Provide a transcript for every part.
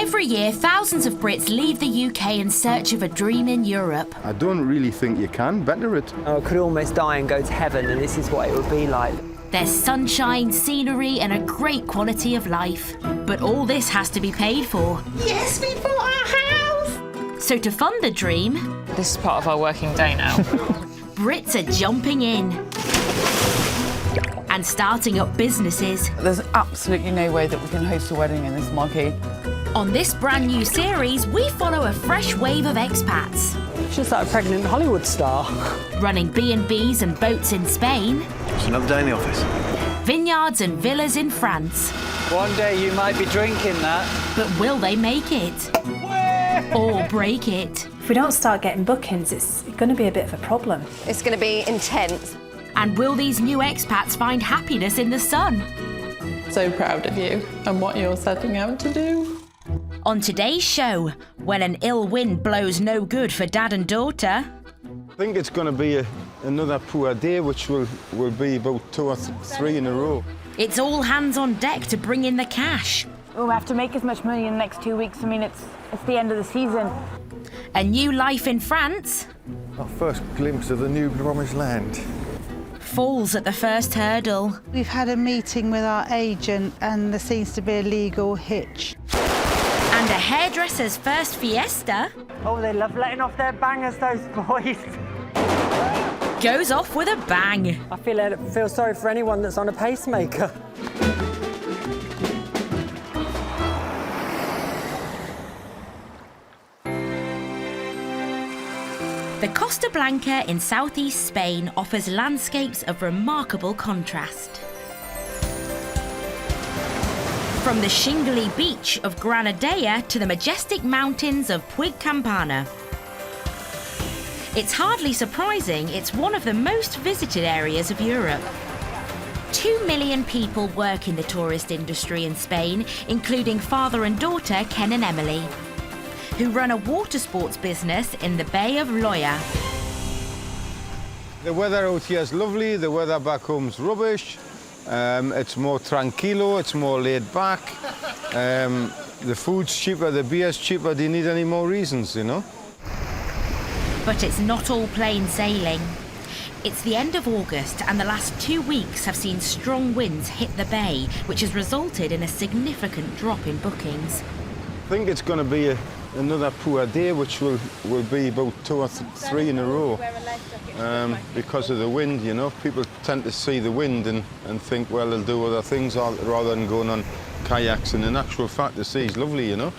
Every year, thousands of Brits leave the UK in search of a dream in Europe. I don't really think you can better it. I could almost die and go to heaven, and this is what it would be like. There's sunshine, scenery and a great quality of life. But all this has to be paid for. Yes, we bought our house! So to fund the dream... This is part of our working day now. Brits are jumping in and starting up businesses. There's absolutely no way that we can host a wedding in this marquee. On this brand new series, we follow a fresh wave of expats. Just like a pregnant Hollywood star. Running B&Bs and boats in Spain. It's another day in the office. Vineyards and villas in France. One day you might be drinking that. But will they make it? Or break it? If we don't start getting bookings, it's going to be a bit of a problem. It's going to be intense. And will these new expats find happiness in the sun? So proud of you and what you're setting out to do. On today's show, when an ill wind blows no good for dad and daughter. I think it's going to be another poor day, which will be about 2 or 3 in a row. It's all hands on deck to bring in the cash. We'll have to make as much money in the next 2 weeks. I mean, it's the end of the season. A new life in France. Our first glimpse of the new promised land. Falls at the first hurdle. We've had a meeting with our agent and there seems to be a legal hitch. And a hairdresser's first Fiesta. Oh, they love letting off their bangers, those boys. Goes off with a bang. I feel sorry for anyone that's on a pacemaker. The Costa Blanca in southeast Spain offers landscapes of remarkable contrast. From the shingly beach of Granadella to the majestic mountains of Puig Campana. It's hardly surprising it's one of the most visited areas of Europe. 2 million people work in the tourist industry in Spain, including father and daughter Ken and Emily, who run a water sports business in the Bay of Loya. The weather out here is lovely, the weather back home's rubbish. It's more tranquilo, it's more laid back. The food's cheaper, the beer's cheaper. Do you need any more reasons, you know? But it's not all plain sailing. It's the end of August and the last 2 weeks have seen strong winds hit the bay, which has resulted in a significant drop in bookings. I think it's going to be another poor day, which will be about 2 or 3 in a row. Because of the wind, you know. People tend to see the wind and think, well, they'll do other things rather than going on kayaks. And in actual fact, the sea's lovely, you know.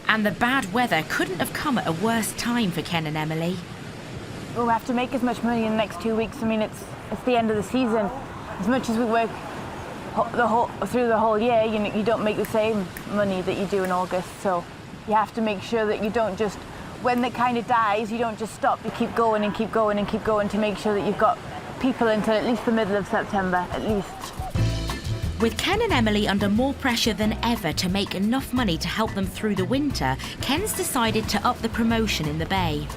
And the bad weather couldn't have come at a worse time for Ken and Emily. We'll have to make as much money in the next 2 weeks. I mean, it's the end of the season. As much as we work through the whole year, you don't make the same money that you do in August. So you have to make sure that you don't just, when it kind of dies, you don't just stop. You keep going and keep going and keep going to make sure that you've got people until at least the middle of September, at least. With Ken and Emily under more pressure than ever to make enough money to help them through the winter, Ken's decided to up the promotion in the bay.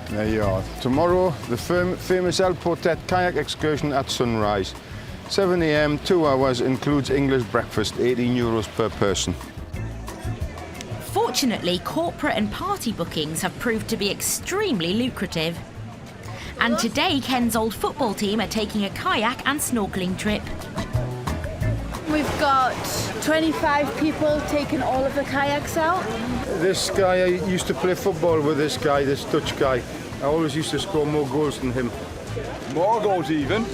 There you are. Tomorrow, the famous El Portet kayak excursion at sunrise. 7 a.m, 2 hours, includes English breakfast, €18 per person. Fortunately, corporate and party bookings have proved to be extremely lucrative. And today, Ken's old football team are taking a kayak and snorkeling trip. We've got 25 people taking all of the kayaks out. This guy, I used to play football with this guy, this Dutch guy. I always used to score more goals than him. More goals even.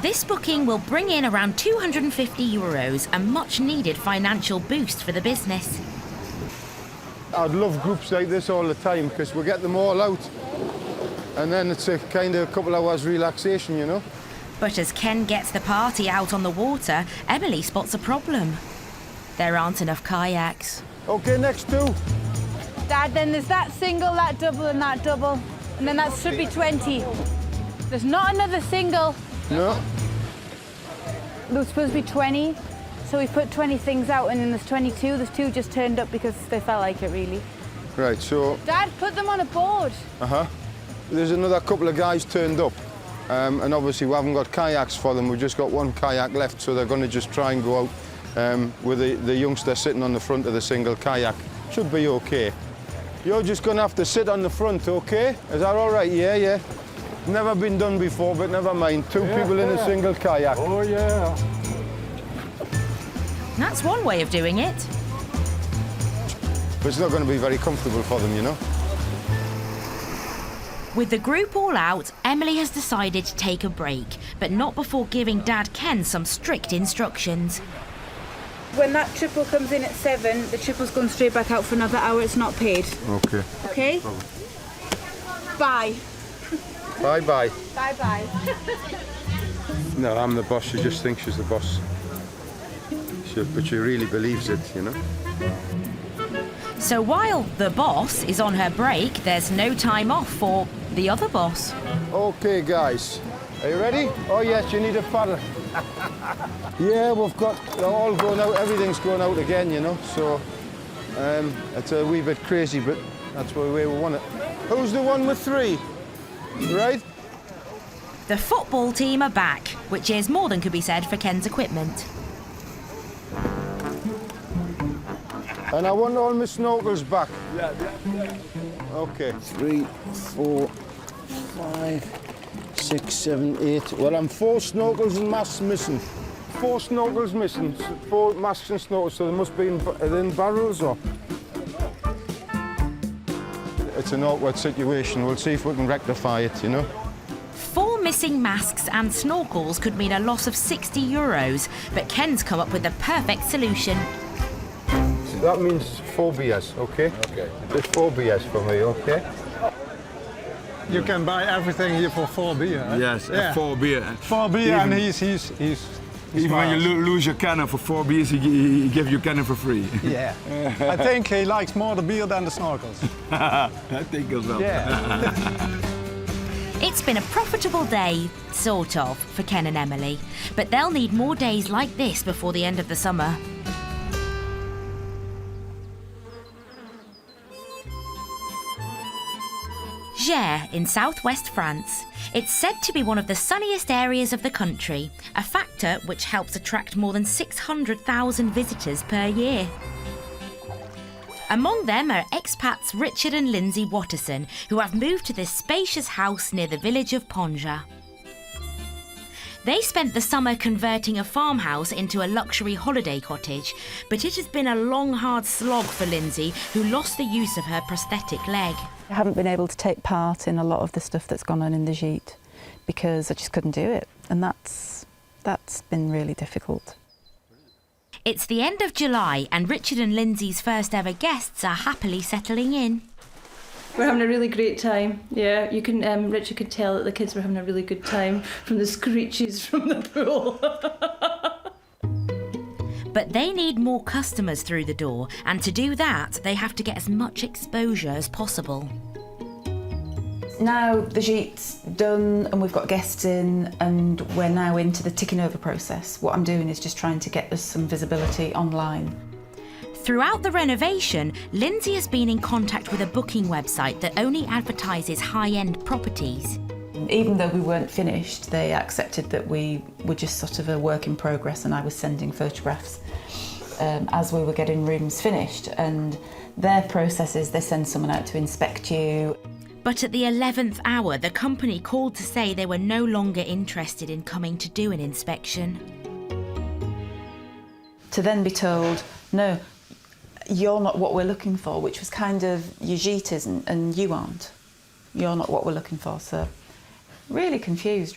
This booking will bring in around €250, a much-needed financial boost for the business. I'd love groups like this all the time because we get them all out. And then it's a kind of a couple hours relaxation, you know. But as Ken gets the party out on the water, Emily spots a problem. There aren't enough kayaks. OK, next 2. Dad, then there's that single, that double and that double. And then that should be 20. There's not another single. No. There was supposed to be 20. So we put 20 things out and then there's 22. There's 2 just turned up because they felt like it, really. Right, so... Dad, put them on a board. There's another couple of guys turned up. And obviously we haven't got kayaks for them. We've just got 1 kayak left, so they're going to just try and go out with the youngster sitting on the front of the single kayak. Should be okay. You're just going to have to sit on the front, okay? Is that all right? Yeah, yeah. Never been done before, but never mind. Two people in a single kayak. Oh, yeah. That's one way of doing it. But it's not going to be very comfortable for them, you know. With the group all out, Emily has decided to take a break, but not before giving Dad Ken some strict instructions. When that triple comes in at 7, the triple's going straight back out for another hour. It's not paid. Okay. Okay? Bye. Bye-bye. Bye-bye. No, I'm the boss. She just thinks she's the boss. But she really believes it, you know. So while the boss is on her break, there's no time off for the other boss. Okay, guys. Are you ready? Oh, yes, you need a paddle. Yeah, we've got they're all going out. Everything's going out again, you know. So it's a wee bit crazy, but that's the way we want it. Who's the one with 3? Right? The football team are back, which is more than could be said for Ken's equipment. And I want all my snorkels back. Okay. 3, 4, 5, 6, 7, 8. Well, I'm 4 snorkels and masks missing. 4 snorkels missing, 4 masks and snorkels, so they must be in barrels or... It's an awkward situation. We'll see if we can rectify it, you know. 4 missing masks and snorkels could mean a loss of €60, but Ken's come up with the perfect solution. That means 4 beers, okay? Okay. There's 4 beers for me, okay? You can buy everything here for 4 beer. Right? Yes, yeah. 4 beer. 4 beer, Even- and he's Even when you lose your cannon for 4 beers, he gives you cannon for free. Yeah. I think he likes more the beer than the snorkels. I think as well. Yeah. It's been a profitable day, sort of, for Ken and Emily, but they'll need more days like this before the end of the summer. Gers in southwest France. It's said to be one of the sunniest areas of the country, a factor which helps attract more than 600,000 visitors per year. Among them are expats Richard and Lindsay Watterson, who have moved to this spacious house near the village of Ponja. They spent the summer converting a farmhouse into a luxury holiday cottage, but it has been a long, hard slog for Lindsay, who lost the use of her prosthetic leg. I haven't been able to take part in a lot of the stuff that's gone on in the gîte because I just couldn't do it, and that's been really difficult. It's the end of July and Richard and Lindsay's first ever guests are happily settling in. We're having a really great time. Yeah, you can. Richard could tell that the kids were having a really good time from the screeches from the pool. But they need more customers through the door, and to do that, they have to get as much exposure as possible. Now the gîte's done and we've got guests in and we're now into the ticking over process. What I'm doing is just trying to get us some visibility online. Throughout the renovation, Lindsay has been in contact with a booking website that only advertises high-end properties. Even though we weren't finished, they accepted that we were just sort of a work in progress, and I was sending photographs as we were getting rooms finished. And their process is they send someone out to inspect you. But at the 11th hour, the company called to say they were no longer interested in coming to do an inspection. To then be told, no, you're not what we're looking for, which was kind of, your gîte isn't and you aren't. You're not what we're looking for, so really confused.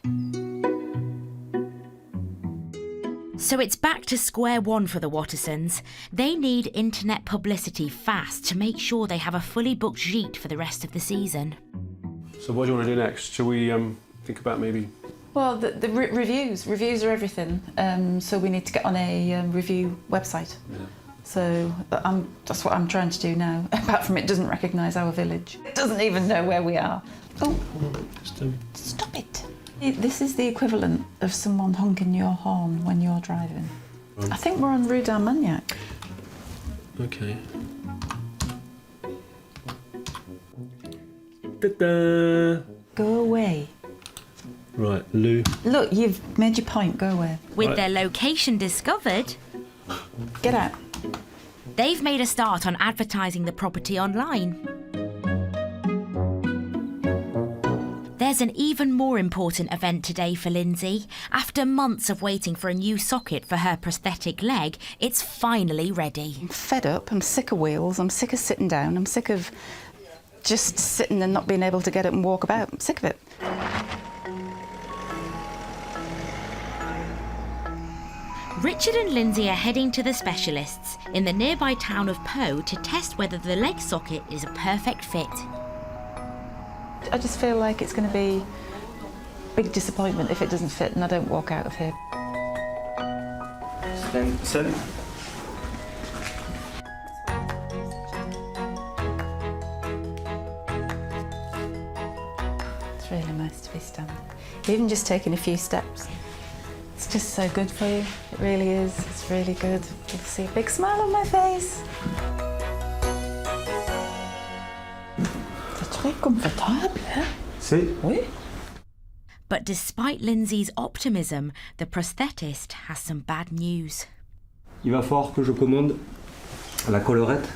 So it's back to square one for the Wattersons. They need internet publicity fast to make sure they have a fully booked gîte for the rest of the season. So what do you want to do next? Shall we think about maybe... Well, the reviews. Reviews are everything. So we need to get on a review website. Yeah. So that's what I'm trying to do now. Apart from it doesn't recognise our village. It doesn't even know where we are. Oh, stop it. This is the equivalent of someone honking your horn when you're driving. I think we're on Rue d'Armagnac. Okay. Ta-da! Go away. Right, Lou. Look, you've made your point, go away. With their location discovered... Get out. They've made a start on advertising the property online. There's an even more important event today for Lindsay. After months of waiting for a new socket for her prosthetic leg, it's finally ready. I'm fed up, I'm sick of wheels, I'm sick of sitting down, I'm sick of just sitting and not being able to get up and walk about. I'm sick of it. Richard and Lindsay are heading to the specialists in the nearby town of Po to test whether the leg socket is a perfect fit. I just feel like it's going to be a big disappointment if it doesn't fit and I don't walk out of here. Sit. It's really nice to be standing. Even just taking a few steps. It's just so good for you. It really is. It's really good. You'll see a big smile on my face. C'est très confortable, hein? Si. Oui. But despite Lindsay's optimism, the prosthetist has some bad news. Il va falloir que je commande la collerette.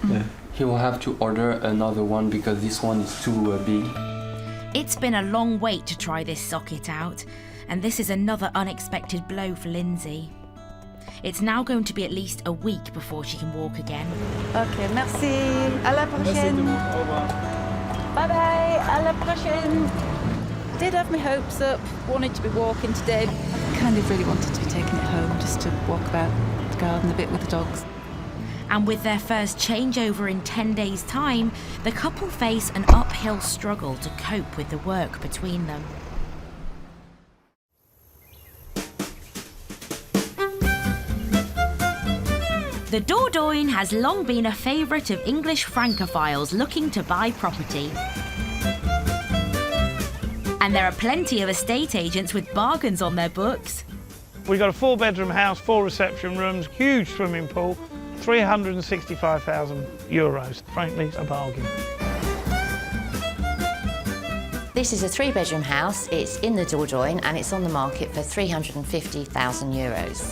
Yeah. He will have to order another one because this one is too big. It's been a long wait to try this socket out, and this is another unexpected blow for Lindsay. It's now going to be at least a week before she can walk again. Ok, merci. À la prochaine. Au revoir. Bye bye. À la prochaine. Did have my hopes up. Wanted to be walking today. I kind of really wanted to be taking it home just to walk about the garden a bit with the dogs. And with their first changeover in 10 days' time, the couple face an uphill struggle to cope with the work between them. The Dordogne has long been a favourite of English Francophiles looking to buy property. And there are plenty of estate agents with bargains on their books. We've got a 4-bedroom house, 4 reception rooms, huge swimming pool, €365,000. Frankly, a bargain. This is a 3-bedroom house. It's in the Dordogne and it's on the market for €350,000.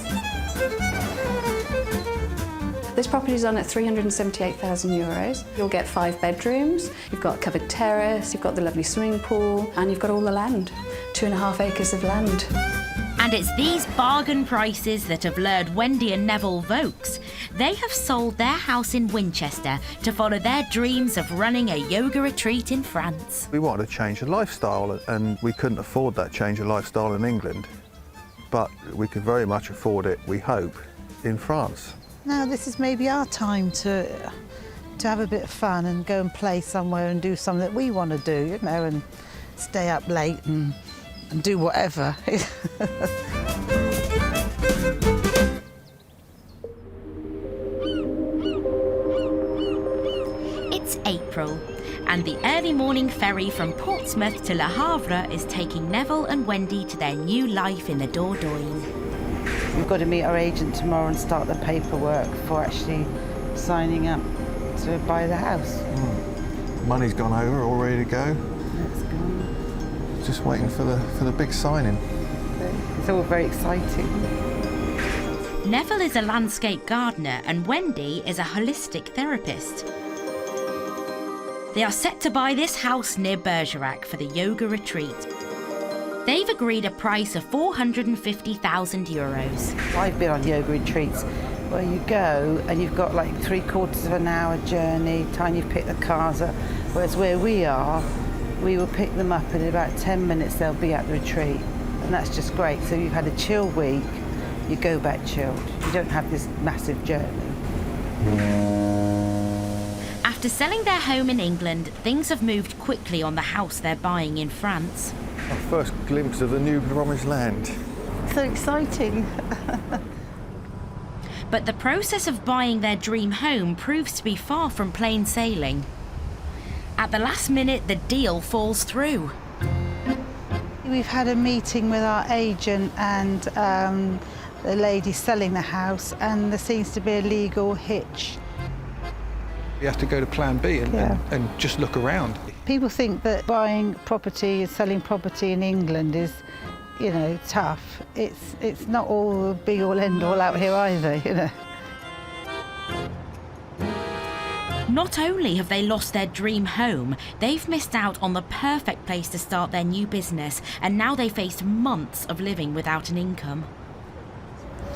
This property is on at €378,000. You'll get 5 bedrooms, you've got covered terrace, you've got the lovely swimming pool, and you've got all the land, 2.5 acres of land. And it's these bargain prices that have lured Wendy and Neville Vokes. They have sold their house in Winchester to follow their dreams of running a yoga retreat in France. We wanted to change of lifestyle, and we couldn't afford that change of lifestyle in England. But we could very much afford it, we hope, in France. Now this is maybe our time to have a bit of fun and go and play somewhere and do something that we want to do, you know, and stay up late and do whatever. It's April, and the early morning ferry from Portsmouth to Le Havre is taking Neville and Wendy to their new life in the Dordogne. We've got to meet our agent tomorrow and start the paperwork for actually signing up to buy the house. Money's gone over, all ready to go. It's gone. Just waiting for the big signing. It's all very exciting. Neville is a landscape gardener and Wendy is a holistic therapist. They are set to buy this house near Bergerac for the yoga retreat. They've agreed a price of €450,000. I've been on yoga retreats where you go and you've got like 3/4 of an hour journey, time you pick the cars up, whereas where we are, we will pick them up and in about 10 minutes they'll be at the retreat. And that's just great. So you've had a chill week, you go back chilled. You don't have this massive journey. After selling their home in England, things have moved quickly on the house they're buying in France. Our first glimpse of the new promised land. So exciting. But the process of buying their dream home proves to be far from plain sailing. At the last minute, the deal falls through. We've had a meeting with our agent and the lady selling the house, and there seems to be a legal hitch. You have to go to plan B and just look around. People think that buying property and selling property in England is you know, tough, it's not all be all end all out here either, you know. Not only have they lost their dream home, they've missed out on the perfect place to start their new business, and now they face months of living without an income.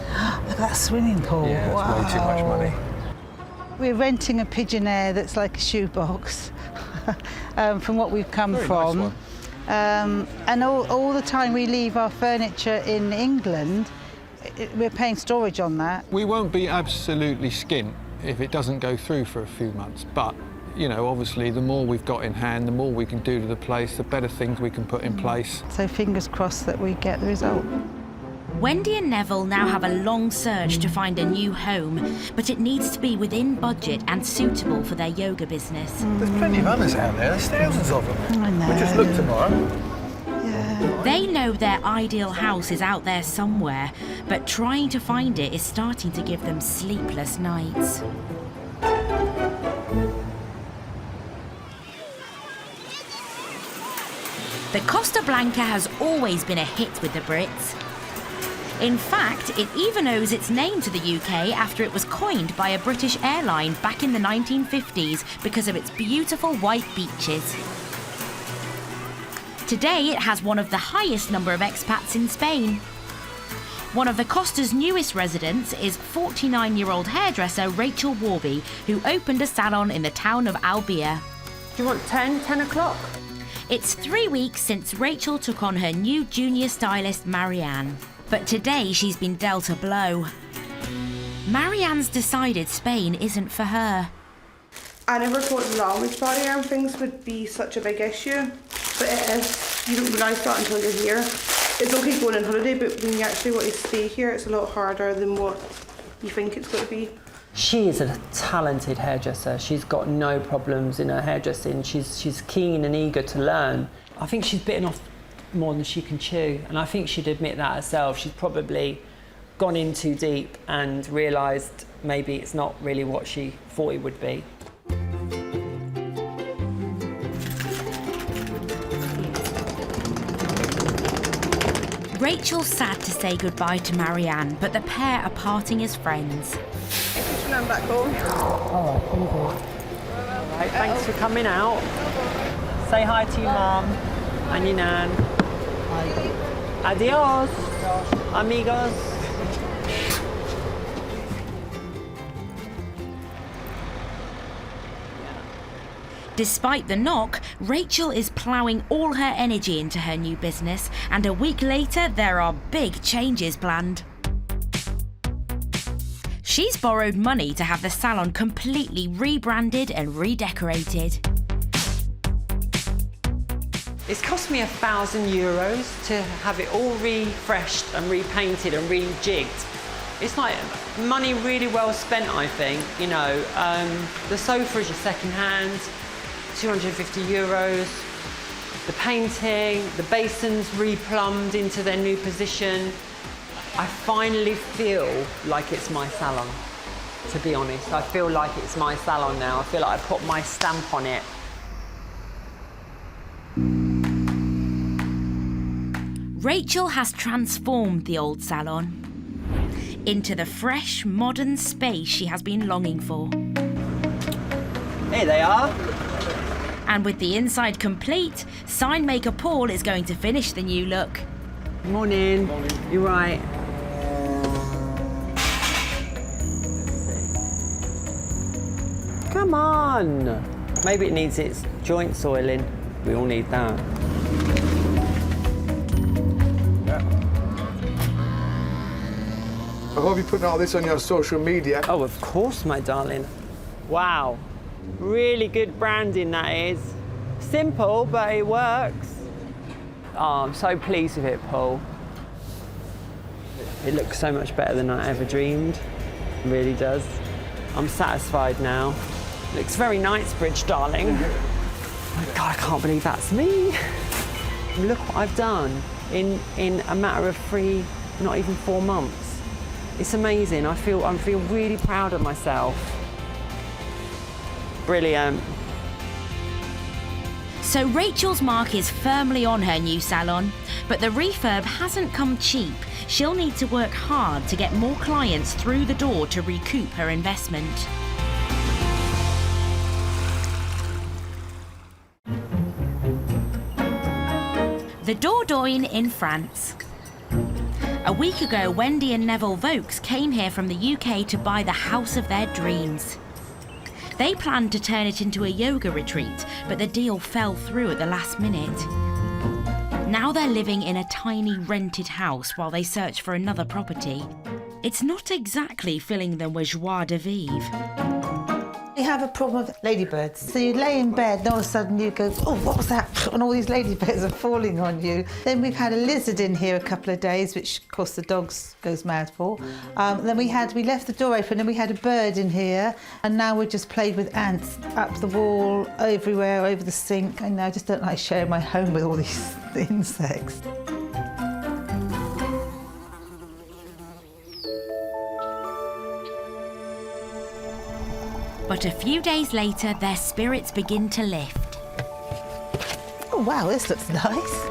Look at that swimming pool. Yeah, it's wow. way too much money. We're renting a pigeonaire that's like a shoebox from what we've come Very from. nice one. And all the time we leave our furniture in England, we're paying storage on that. We won't be absolutely skint if it doesn't go through for a few months, but you know, obviously the more we've got in hand, the more we can do to the place, the better things we can put in place. So fingers crossed that we get the result. Wendy and Neville now have a long search to find a new home, but it needs to be within budget and suitable for their yoga business. There's plenty of others out there, there's thousands of them. I know. We'll just look tomorrow. They know their ideal house is out there somewhere, but trying to find it is starting to give them sleepless nights. The Costa Blanca has always been a hit with the Brits. In fact, it even owes its name to the UK after it was coined by a British airline back in the 1950s because of its beautiful white beaches. Today, it has one of the highest number of expats in Spain. One of the Costa's newest residents is 49-year-old hairdresser Rachel Warby, who opened a salon in the town of Albia. Do you want 10 o'clock? It's 3 weeks since Rachel took on her new junior stylist, Marianne. But today she's been dealt a blow. Marianne's decided Spain isn't for her. I never thought the language barrier and things would be such a big issue, but it is. You don't realise that until you're here. It's okay going on holiday, but when you actually want to stay here, it's a lot harder than what you think it's going to be. She is a talented hairdresser. She's got no problems in her hairdressing. She's keen and eager to learn. I think she's bitten off more than she can chew, and I think she'd admit that herself. She's probably gone in too deep and realised maybe it's not really what she thought it would be. Rachel's sad to say goodbye to Marianne, but the pair are parting as friends. I'm back home. All right, thank you. All right, thanks for coming out. Say hi to your mum and your nan. Adios, amigos. Despite the knock, Rachel is ploughing all her energy into her new business, and a week later there are big changes planned. She's borrowed money to have the salon completely rebranded and redecorated. It's cost me €1,000 to have it all refreshed and repainted and rejigged. It's like money really well spent, I think. You know, the sofa is your second hand, €250. The painting, the basins replumbed into their new position. I finally feel like it's my salon, to be honest. I feel like it's my salon now. I feel like I put my stamp on it. Rachel has transformed the old salon into the fresh, modern space she has been longing for. Here they are. And with the inside complete, sign maker Paul is going to finish the new look. Morning. You're right. Come on. Maybe it needs its joint soiling. We all need that. I hope you're putting all this on your social media. Oh, of course, my darling. Wow. Really good branding, that is. Simple, but it works. Oh, I'm so pleased with it, Paul. It looks so much better than I ever dreamed. It really does. I'm satisfied now. Looks very Knightsbridge, darling. Oh my God, I can't believe that's me. Look what I've done in a matter of 3, not even 4 months. It's amazing. I feel really proud of myself. Brilliant. So Rachel's mark is firmly on her new salon, but the refurb hasn't come cheap. She'll need to work hard to get more clients through the door to recoup her investment. The Dordogne in France. A week ago, Wendy and Neville Vokes came here from the UK to buy the house of their dreams. They planned to turn it into a yoga retreat, but the deal fell through at the last minute. Now they're living in a tiny rented house while they search for another property. It's not exactly filling them with joie de vivre. We have a problem with ladybirds. So you lay in bed and all of a sudden you go, oh, what was that? And all these ladybirds are falling on you. Then we've had a lizard in here a couple of days, which of course the dogs goes mad for. Then we left the door open and we had a bird in here, and now we've just played with ants up the wall, everywhere, over the sink. I just don't like sharing my home with all these insects. But a few days later, their spirits begin to lift. Oh wow, this looks nice.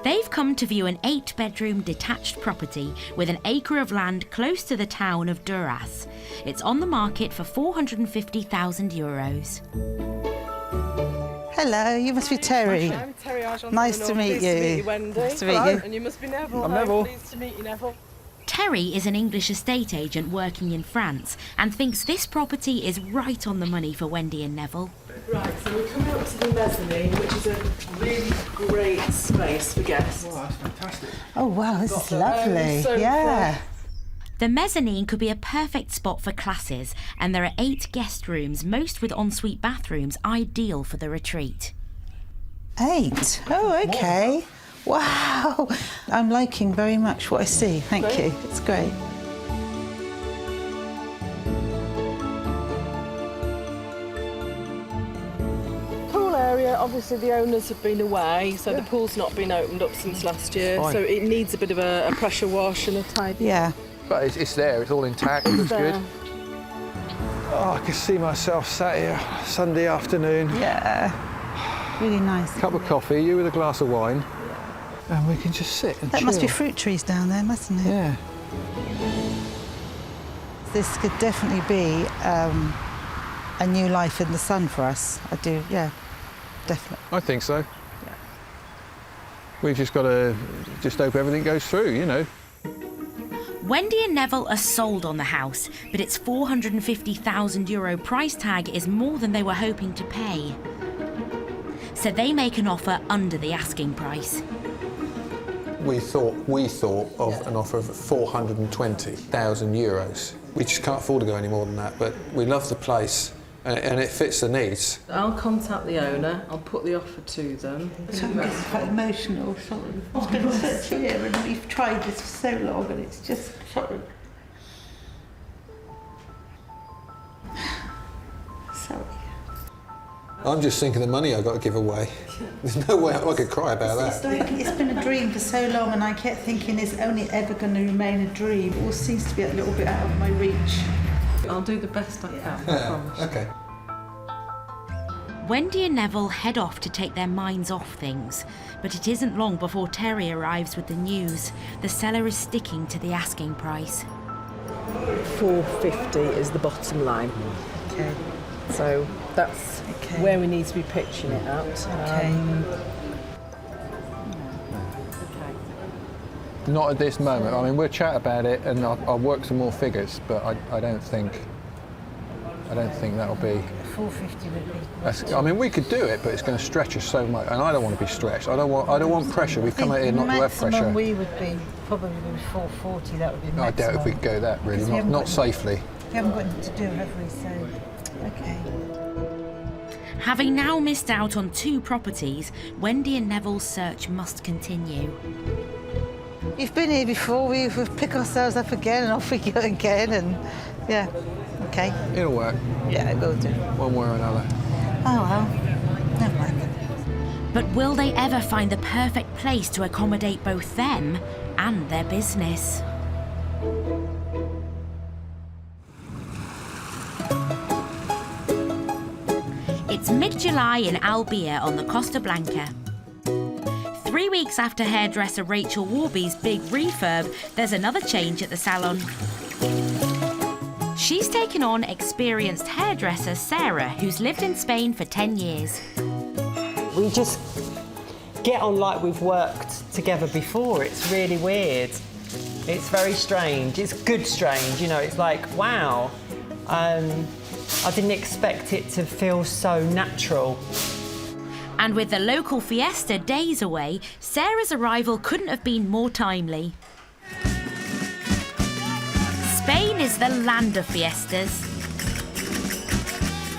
They've come to view an 8-bedroom detached property with an acre of land close to the town of Duras. It's on the market for €450,000. Hello, you must be Terry. I'm Terry. Nice to meet you. Wendy. Nice to meet Hello. you. And you must be Neville. I'm Neville. Pleased to meet you, Neville. Terry is an English estate agent working in France and thinks this property is right on the money for Wendy and Neville. Right, so we're coming up to the mezzanine, which is a really great space for guests. Wow, that's fantastic. Oh wow, this is lovely. Yeah. The mezzanine could be a perfect spot for classes, and there are 8 guest rooms, most with ensuite bathrooms, ideal for the retreat. 8? Oh, okay. Wow. I'm liking very much what I see. Thank you. It's great. Pool area, obviously the owners have been away, so the pool's not been opened up since last year, so it needs a bit of a pressure wash and a tidy. Yeah. But it's there, it's all intact, it looks good. Oh, I can see myself sat here Sunday afternoon. Yeah. Really nice. Cup of coffee, you with a glass of wine, and we can just sit and That chill. must be fruit trees down there, mustn't it? Yeah. This could definitely be a new life in the sun for us. I do, yeah, definitely. I think so. Yeah. We've just got to hope everything goes through, you know. Wendy and Neville are sold on the house, but its €450,000 price tag is more than they were hoping to pay. So they make an offer under the asking price. We thought of an offer of €420,000. We just can't afford to go any more than that, but we love the place and it fits the needs. I'll contact the owner, I'll put the offer to them. It's quite emotional, sort of. It's been such a year and we've tried this for so long and it's just sort of... Sorry. I'm just thinking the money I've got to give away. There's no way I could cry about that. It's been a dream for so long and I kept thinking it's only ever going to remain a dream. It all seems to be a little bit out of my reach. I'll do the best I can, I promise. Okay. Wendy and Neville head off to take their minds off things, but it isn't long before Terry arrives with the news. The seller is sticking to the asking price. $450 is the bottom line. Okay. So that's where we need to be pitching it at. Okay. Not at this moment. I mean, we'll chat about it and I'll work some more figures, but I don't think that'll be... 450 would be... I mean, we could do it, but it's going to stretch us so much, and I don't want to be stretched. I don't want pressure. We've come out here not to have pressure. Maximum we would be probably 440. That would be maximum. I doubt if we could go that really, not safely. We haven't got anything to do, have we? So, okay. Having now missed out on 2 properties, Wendy and Neville's search must continue. You've been here before. We pick ourselves up again and off we go again, and yeah. Okay. It'll work. Yeah, it will do. One way or another. Oh well, never mind. But will they ever find the perfect place to accommodate both them and their business? It's mid-July in Albia on the Costa Blanca. 3 weeks after hairdresser Rachel Warby's big refurb, there's another change at the salon. She's taken on experienced hairdresser Sarah, who's lived in Spain for 10 years. We just get on like we've worked together before. It's really weird. It's very strange. It's good strange, you know, it's like, wow. I didn't expect it to feel so natural. And with the local Fiesta days away, Sarah's arrival couldn't have been more timely. Spain is the land of fiestas.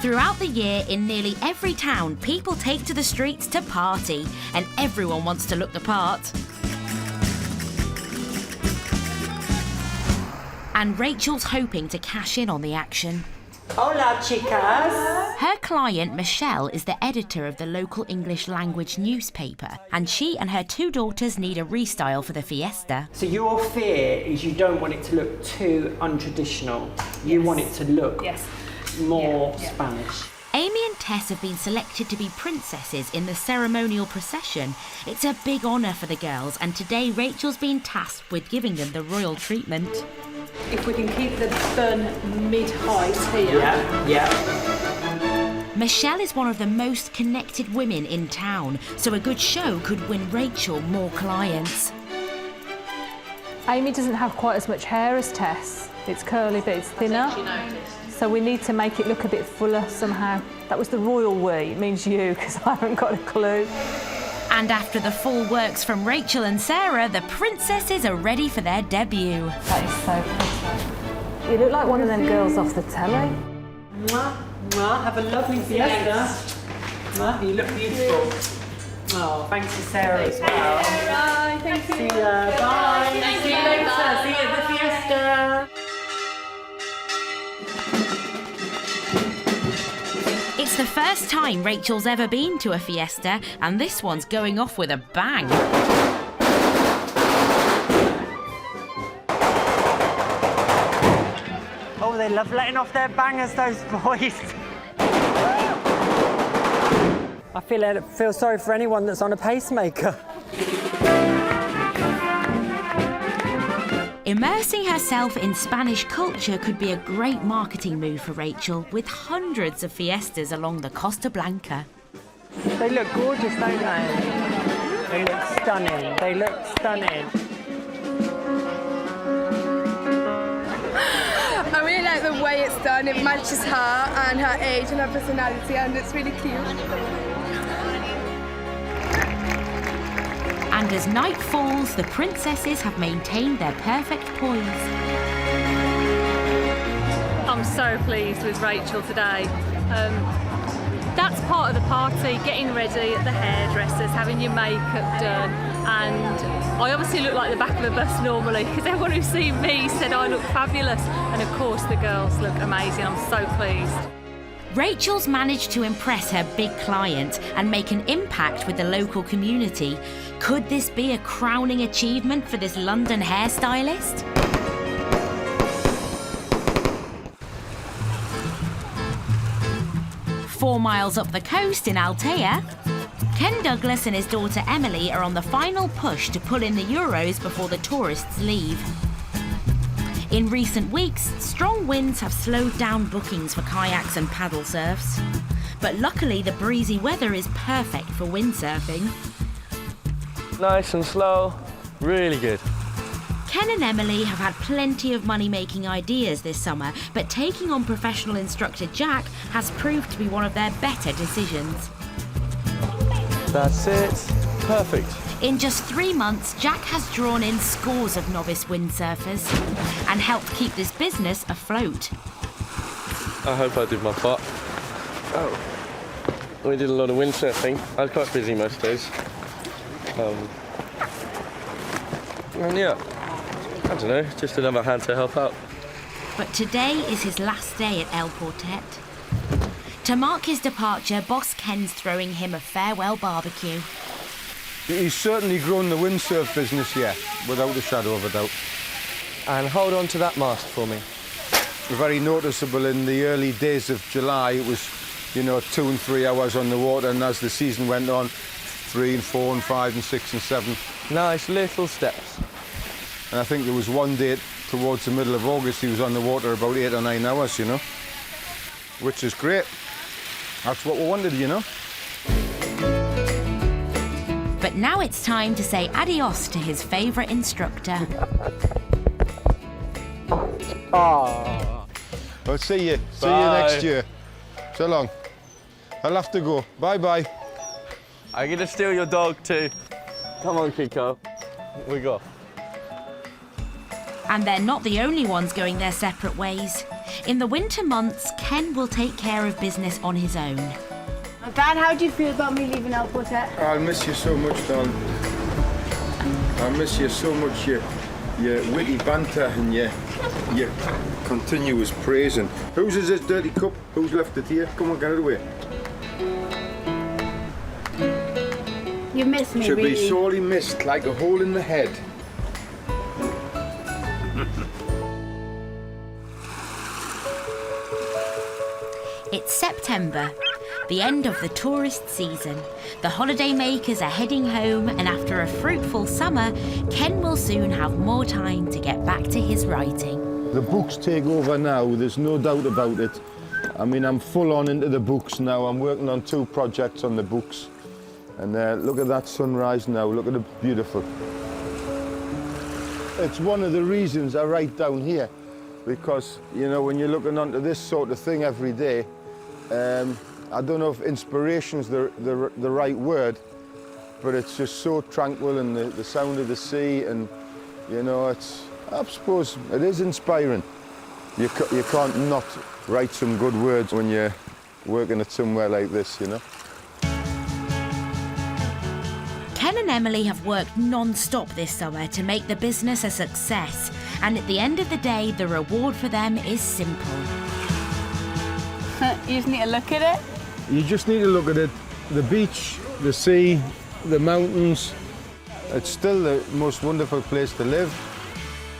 Throughout the year, in nearly every town, people take to the streets to party, and everyone wants to look the part. And Rachel's hoping to cash in on the action. Hola, chicas! Her client, Michelle, is the editor of the local English language newspaper, and she and her 2 daughters need a restyle for the Fiesta. So your fear is you don't want it to look too untraditional. You want it to look more Spanish. Amy and Tess have been selected to be princesses in the ceremonial procession. It's a big honour for the girls, and today Rachel's been tasked with giving them the royal treatment. If we can keep the bun mid-height here. Michelle is one of the most connected women in town, so a good show could win Rachel more clients. Amy doesn't have quite as much hair as Tess. It's curly, but it's thinner. So we need to make it look a bit fuller somehow. That was the royal we, it means you, because I haven't got a clue. And after the full works from Rachel and Sarah, the princesses are ready for their debut. That is so pretty. You look like one of them girls off the telly. Mwah, mwah. Have a lovely Fiesta. Mwah, you look beautiful. Oh, thanks to Sarah as well. Bye, thank you. See ya. Bye. Thank See you. you later. Bye. See you at the Fiesta. It's the first time Rachel's ever been to a Fiesta, and this one's going off with a bang. Oh, they love letting off their bangers, those boys. I feel sorry for anyone that's on a pacemaker. Immersing herself in Spanish culture could be a great marketing move for Rachel, with hundreds of fiestas along the Costa Blanca. They look gorgeous, don't they? They look stunning. They look stunning. I really like the way it's done. It matches her and her age and her personality, and it's really cute. And as night falls, the princesses have maintained their perfect poise. I'm so pleased with Rachel today. That's part of the party, getting ready at the hairdressers, having your makeup done, and I obviously look like the back of a bus normally because everyone who's seen me said I look fabulous, and of course the girls look amazing. I'm so pleased. Rachel's managed to impress her big client and make an impact with the local community. Could this be a crowning achievement for this London hairstylist? Four miles up the coast in Altea, Ken Douglas and his daughter Emily are on the final push to pull in the euros before the tourists leave. In recent weeks, strong winds have slowed down bookings for kayaks and paddle surfs. But luckily, the breezy weather is perfect for windsurfing. Nice and slow, really good. Ken and Emily have had plenty of money-making ideas this summer, but taking on professional instructor Jack has proved to be one of their better decisions. That's it. Perfect. In just 3 months, Jack has drawn in scores of novice windsurfers and helped keep this business afloat. I hope I did my part. Oh. We did a lot of windsurfing. I was quite busy most days. And yeah, I don't know, just another hand to help out. But today is his last day at El Portet. To mark his departure, boss Ken's throwing him a farewell barbecue. He's certainly grown the windsurf business, yeah, without a shadow of a doubt. And hold on to that mast for me. Very noticeable in the early days of July. It was you know, 2 and 3 hours on the water, and as the season went on, 3 and 4 and 5 and 6 and 7. Nice little steps. And I think there was one day towards the middle of August he was on the water about 8 or 9 hours, you know, which is great. That's what we wanted, you know. But now it's time to say adios to his favourite instructor. I'll see you. See you next year. So long. I'll have to go. Bye-bye. I'm going to steal your dog too. Come on, Kiko. We go. And they're not the only ones going their separate ways. In the winter months, Ken will take care of business on his own. Dad, how do you feel about me leaving El Portet? I'll miss you so much, darling. I'll miss you so much, your witty banter and your continuous praising. Whose is this dirty cup? Who's left it here? Come on, get it away. You miss me, Should really. be sorely missed, like a hole in the head. It's September, the end of the tourist season. The holiday makers are heading home, and after a fruitful summer, Ken will soon have more time to get back to his writing. The books take over now, there's no doubt about it. I mean, I'm full on into the books now. I'm working on 2 projects on the books. And look at that sunrise now, look at it, beautiful. It's one of the reasons I write down here, because, you know, when you're looking onto this sort of thing every day, I don't know if inspiration's the right word, but it's just so tranquil, and the sound of the sea, and, you know, it's, I suppose it is inspiring. You can't not write some good words when you're working at somewhere like this, you know. Ken and Emily have worked non-stop this summer to make the business a success, and at the end of the day, the reward for them is simple. You just need to look at it? You just need to look at it. The beach, the sea, the mountains. It's still the most wonderful place to live.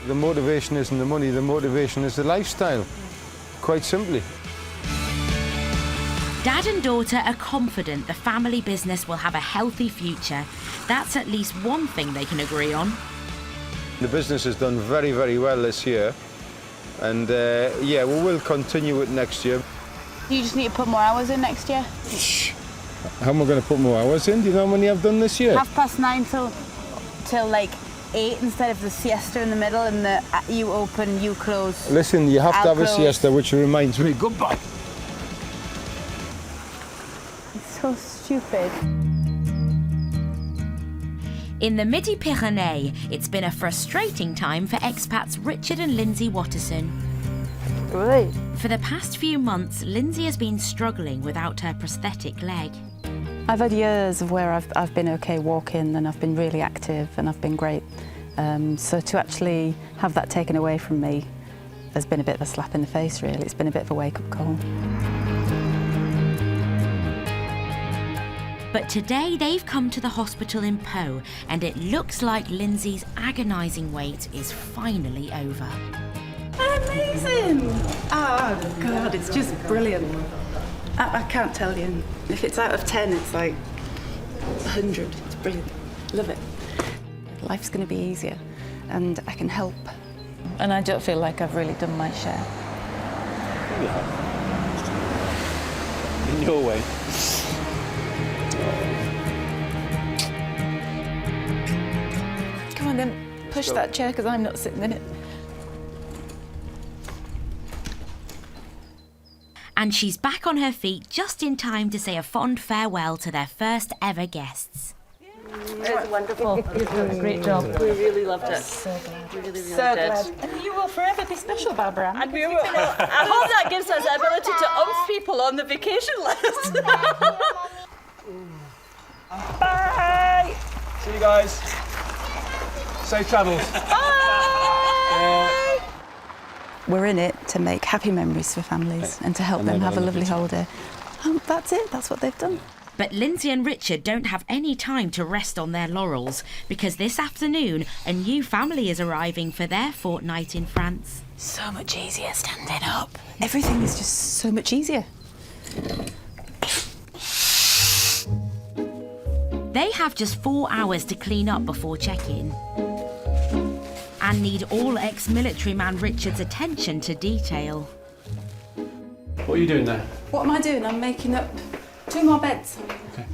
The motivation isn't the money, the motivation is the lifestyle, quite simply. Dad and daughter are confident the family business will have a healthy future. That's at least one thing they can agree on. The business has done very, very well this year. And yeah, we will continue it next year. You just need to put more hours in next year. How am I going to put more hours in? Do you know how many I've done this year? 9:30 till like 8 instead of the siesta in the middle, and the you open, you close. Listen, you have to have close. a siesta, which reminds me, goodbye. It's so stupid. In the Midi-Pyrénées, it's been a frustrating time for expats Richard and Lindsay Watterson. Right. For the past few months, Lindsay has been struggling without her prosthetic leg. I've had years of where I've been okay walking, and I've been really active, and I've been great. So to actually have that taken away from me has been a bit of a slap in the face, really. It's been a bit of a wake-up call. But today they've come to the hospital in Po, and it looks like Lindsay's agonising wait is finally over. Amazing! Oh, God, it's just brilliant. I can't tell you. If it's out of 10, it's like 100. It's brilliant. Love it. Life's going to be easier, and I can help. And I don't feel like I've really done my share. Yeah. In your way. Come on then, push that chair, because I'm not sitting in it. And she's back on her feet just in time to say a fond farewell to their first ever guests. It's wonderful. You've done a great job. We really loved it. So glad. We really, really did. And you will forever be special, Barbara. And we will. I hope that gives us the ability to umph people on the vacation list. Bye! See you guys. Safe travels. Bye! We're in it to make happy memories for families and to help them have a lovely holiday. That's it. That's what they've done. But Lindsay and Richard don't have any time to rest on their laurels, because this afternoon a new family is arriving for their fortnight in France. So much easier standing up. Everything is just so much easier. have just 4 hours to clean up before check-in and need all ex-military man Richard's attention to detail. What are you doing there? What am I doing? I'm making up 2 more beds. Okay.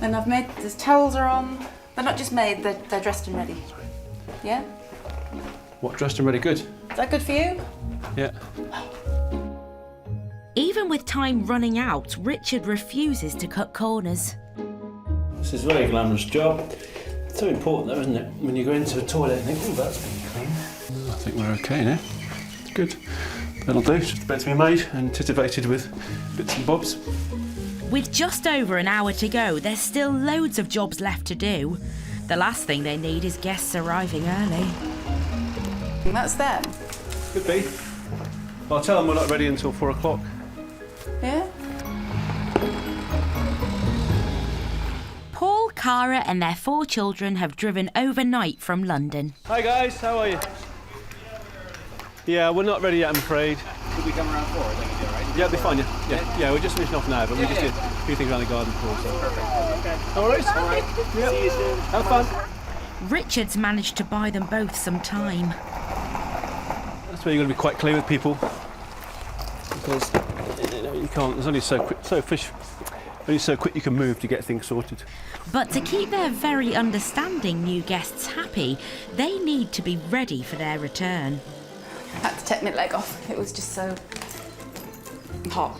And I've made, the towels are on. They're not just made, they're dressed and ready. Yeah? What, dressed and ready? Good. Is that good for you? Yeah. Even with time running out, Richard refuses to cut corners. This is a very glamorous job. It's so important though, isn't it? When you go into a toilet and think, oh, that's been clean. I think we're okay now. Good. That'll do. Just beds to be made and titivated with bits and bobs. With just over an hour to go, there's still loads of jobs left to do. The last thing they need is guests arriving early. And that's them. Could be. Well, I'll tell them we're not ready until 4 o'clock. Yeah? Paul, Cara and their 4 children have driven overnight from London. Hi guys, how are you? Yeah, we're not ready yet, I'm afraid. Could we come around 4? I think you're right. Yeah, it'll be fine, yeah, we're just finishing off now, but we just did a few things around the garden before, so. Perfect. Okay. All right. Yep. See you soon. Have fun. Richard's managed to buy them both some time. That's where you've got to be quite clear with people, because you can't. There's only so quick you can move to get things sorted. But to keep their very understanding new guests happy, they need to be ready for their return. I had to take my leg off. It was just so hot.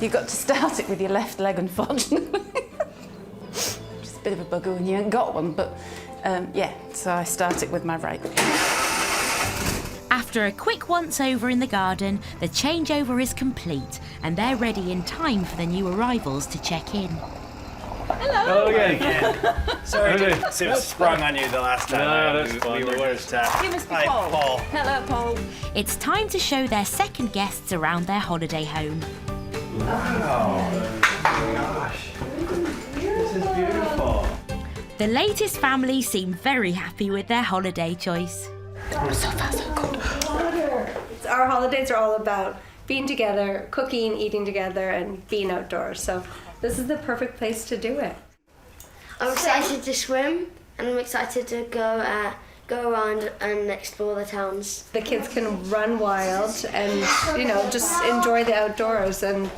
You've got to start it with your left leg, unfortunately. Just a bit of a bugger when you ain't got one, but yeah, so I start it with my right. After a quick once-over in the garden, the changeover is complete and they're ready in time for the new arrivals to check in. Hello again. Sorry to sprung on you the last time. No, that's fine. We were just You must be Paul. Hello, Paul. It's time to show their second guests around their holiday home. Wow. Gosh. This is beautiful. The latest family seem very happy with their holiday choice. So far, so good. Our holidays are all about being together, cooking, eating together, and being outdoors. So this is the perfect place to do it. I'm excited to swim, and I'm excited to go around and explore the towns. The kids can run wild and, you know, just enjoy the outdoors, and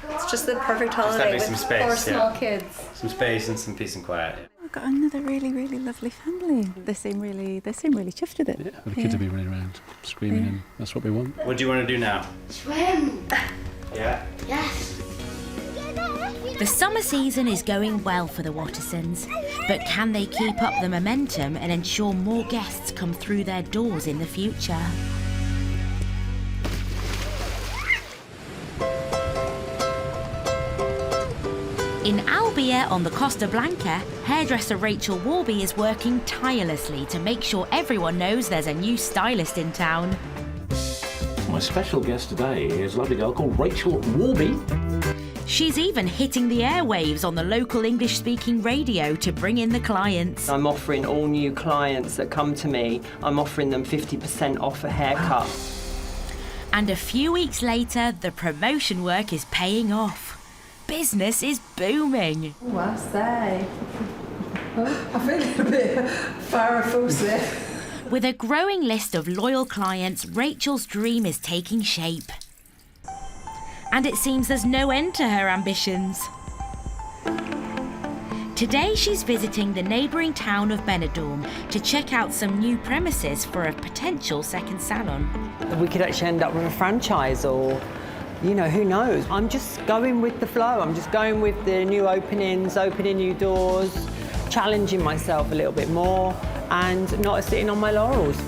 it's just the perfect holiday with some space, 4 small kids. Some space and some peace and quiet. We've got another really, really lovely family. They seem really chuffed with it. Yeah, the kids will be running around, screaming, and that's what we want. What do you want to do now? Swim! Yeah? Yes. The summer season is going well for the Wattersons, but can they keep up the momentum and ensure more guests come through their doors in the future? In Albia on the Costa Blanca, hairdresser Rachel Warby is working tirelessly to make sure everyone knows there's a new stylist in town. My special guest today is a lovely girl called Rachel Warby. She's even hitting the airwaves on the local English-speaking radio to bring in the clients. I'm offering all new clients that come to me, I'm offering them 50% off a haircut. And a few weeks later, the promotion work is paying off. Business is booming. Oh, I say. I feel a bit farrah-fussy. With a growing list of loyal clients, Rachel's dream is taking shape. And it seems there's no end to her ambitions. Today she's visiting the neighbouring town of Benidorm to check out some new premises for a potential second salon. We could actually end up with a franchise, or, you know, who knows? I'm just going with the flow. I'm just going with the new openings, opening new doors, challenging myself a little bit more and not sitting on my laurels.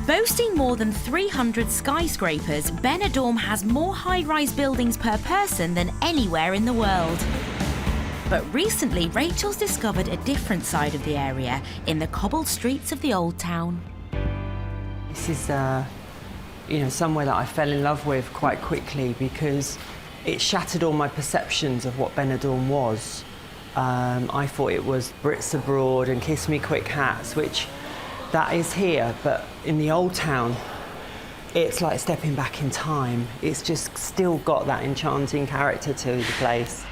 Boasting more than 300 skyscrapers, Benidorm has more high-rise buildings per person than anywhere in the world. But recently, Rachel's discovered a different side of the area in the cobbled streets of the old town. This is, you know, somewhere that I fell in love with quite quickly because it shattered all my perceptions of what Benidorm was. I thought it was Brits abroad and kiss me quick hats, which that is here, but in the old town, it's like stepping back in time. It's just still got that enchanting character to the place.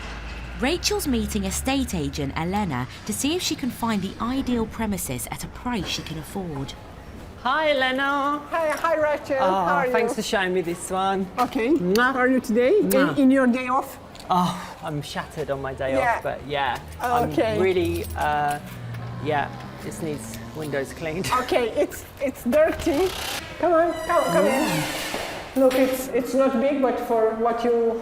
Rachel's meeting estate agent Elena to see if she can find the ideal premises at a price she can afford. Hi, Elena. Hi, Rachel. Oh, How are thanks you? for showing me this one. Okay. How are you today? In your day off? Oh, I'm shattered on my day Yeah. off, but yeah. Okay. I'm really, yeah, this needs windows cleaned. Okay, it's dirty. Come on, come in. Look, it's not big, but for what you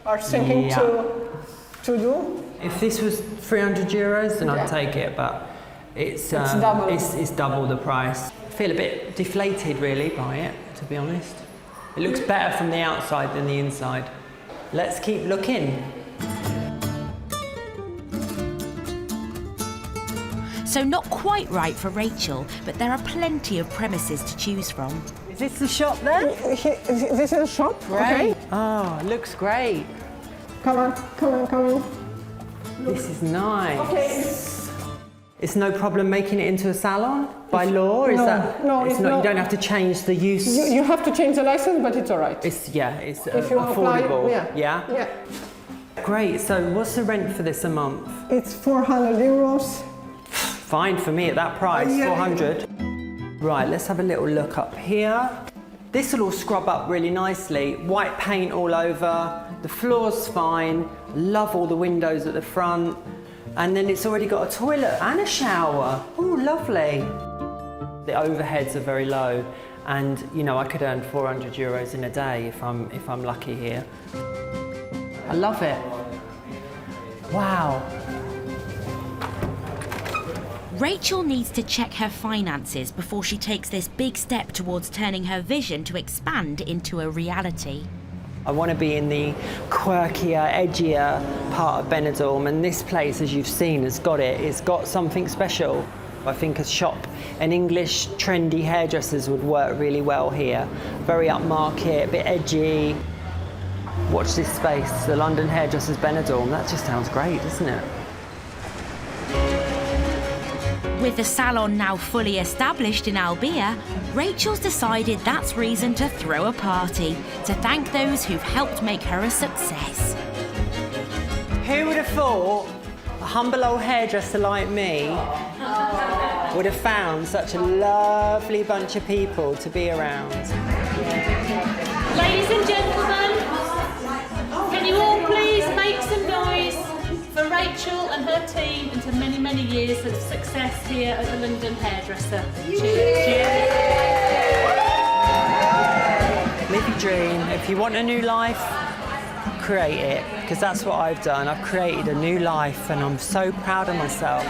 are thinking to do. If this was 300 euros, then I'd take it, but it's double. It's double the price. I feel a bit deflated, really, by it, to be honest. It looks better from the outside than the inside. Let's keep looking. So not quite right for Rachel, but there are plenty of premises to choose from. Is this the shop then? This is a shop, Great. okay? Oh, it looks great. Come on. This is nice. Okay. It's no problem making it into a salon by law? Is that no, it's not. You don't have to change the use. You have to change the license, but it's all right. It's if you affordable. Apply, yeah. Great. So what's the rent for this a month? It's 400 euros. Fine for me at that price, 400. Right, let's have a little look up here. This will all scrub up really nicely. White paint all over. The floor's fine. Love all the windows at the front. And then it's already got a toilet and a shower. Oh, lovely. The overheads are very low, and you know I could earn 400 euros in a day if I'm lucky here. I love it. Wow. Rachel needs to check her finances before she takes this big step towards turning her vision to expand into a reality. I want to be in the quirkier, edgier part of Benidorm, and this place, as you've seen, has got it. It's got something special. I think a shop, an English trendy hairdressers would work really well here. Very upmarket, a bit edgy. Watch this space, the London Hairdressers Benidorm. That just sounds great, doesn't it? With the salon now fully established in Albia, Rachel's decided that's reason to throw a party to thank those who've helped make her a success. Who would have thought a humble old hairdresser like me would have found such a lovely bunch of people to be around? Ladies and gentlemen, can you all please make some noise for Rachel and her team and to many, many years of success here at the London Hairdresser. Cheers. Live your dream. If you want a new life, create it, because that's what I've done. I've created a new life and I'm so proud of myself.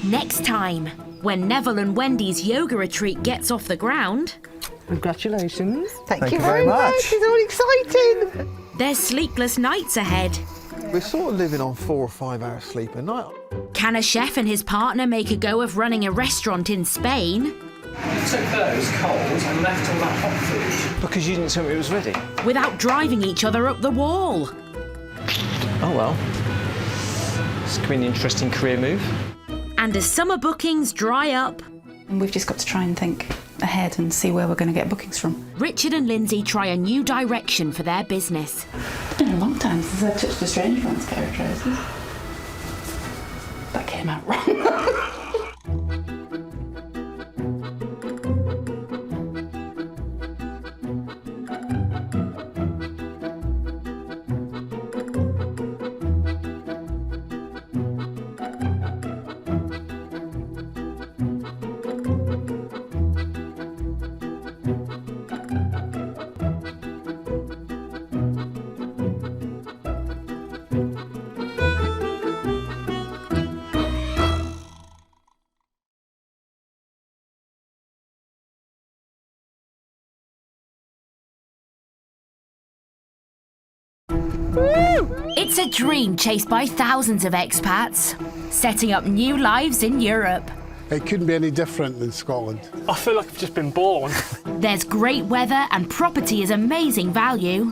Next time, when Neville and Wendy's yoga retreat gets off the ground... Congratulations. Thank you very much. It's all exciting. There's sleepless nights ahead. We're sort of living on 4 or 5 hours sleep a night. Can a chef and his partner make a go of running a restaurant in Spain? You took those cold and left all that hot food. Because you didn't tell me it was ready. Without driving each other up the wall. Oh well. This could be an interesting career move. And as summer bookings dry up... We've just got to try and think ahead and see where we're going to get bookings from. Richard and Lindsay try a new direction for their business. It's been a long time since I touched a strange one's pair of trousers. That came out wrong. It's a dream chased by thousands of expats, setting up new lives in Europe. It couldn't be any different than Scotland. I feel like I've just been born. There's great weather and property is amazing value.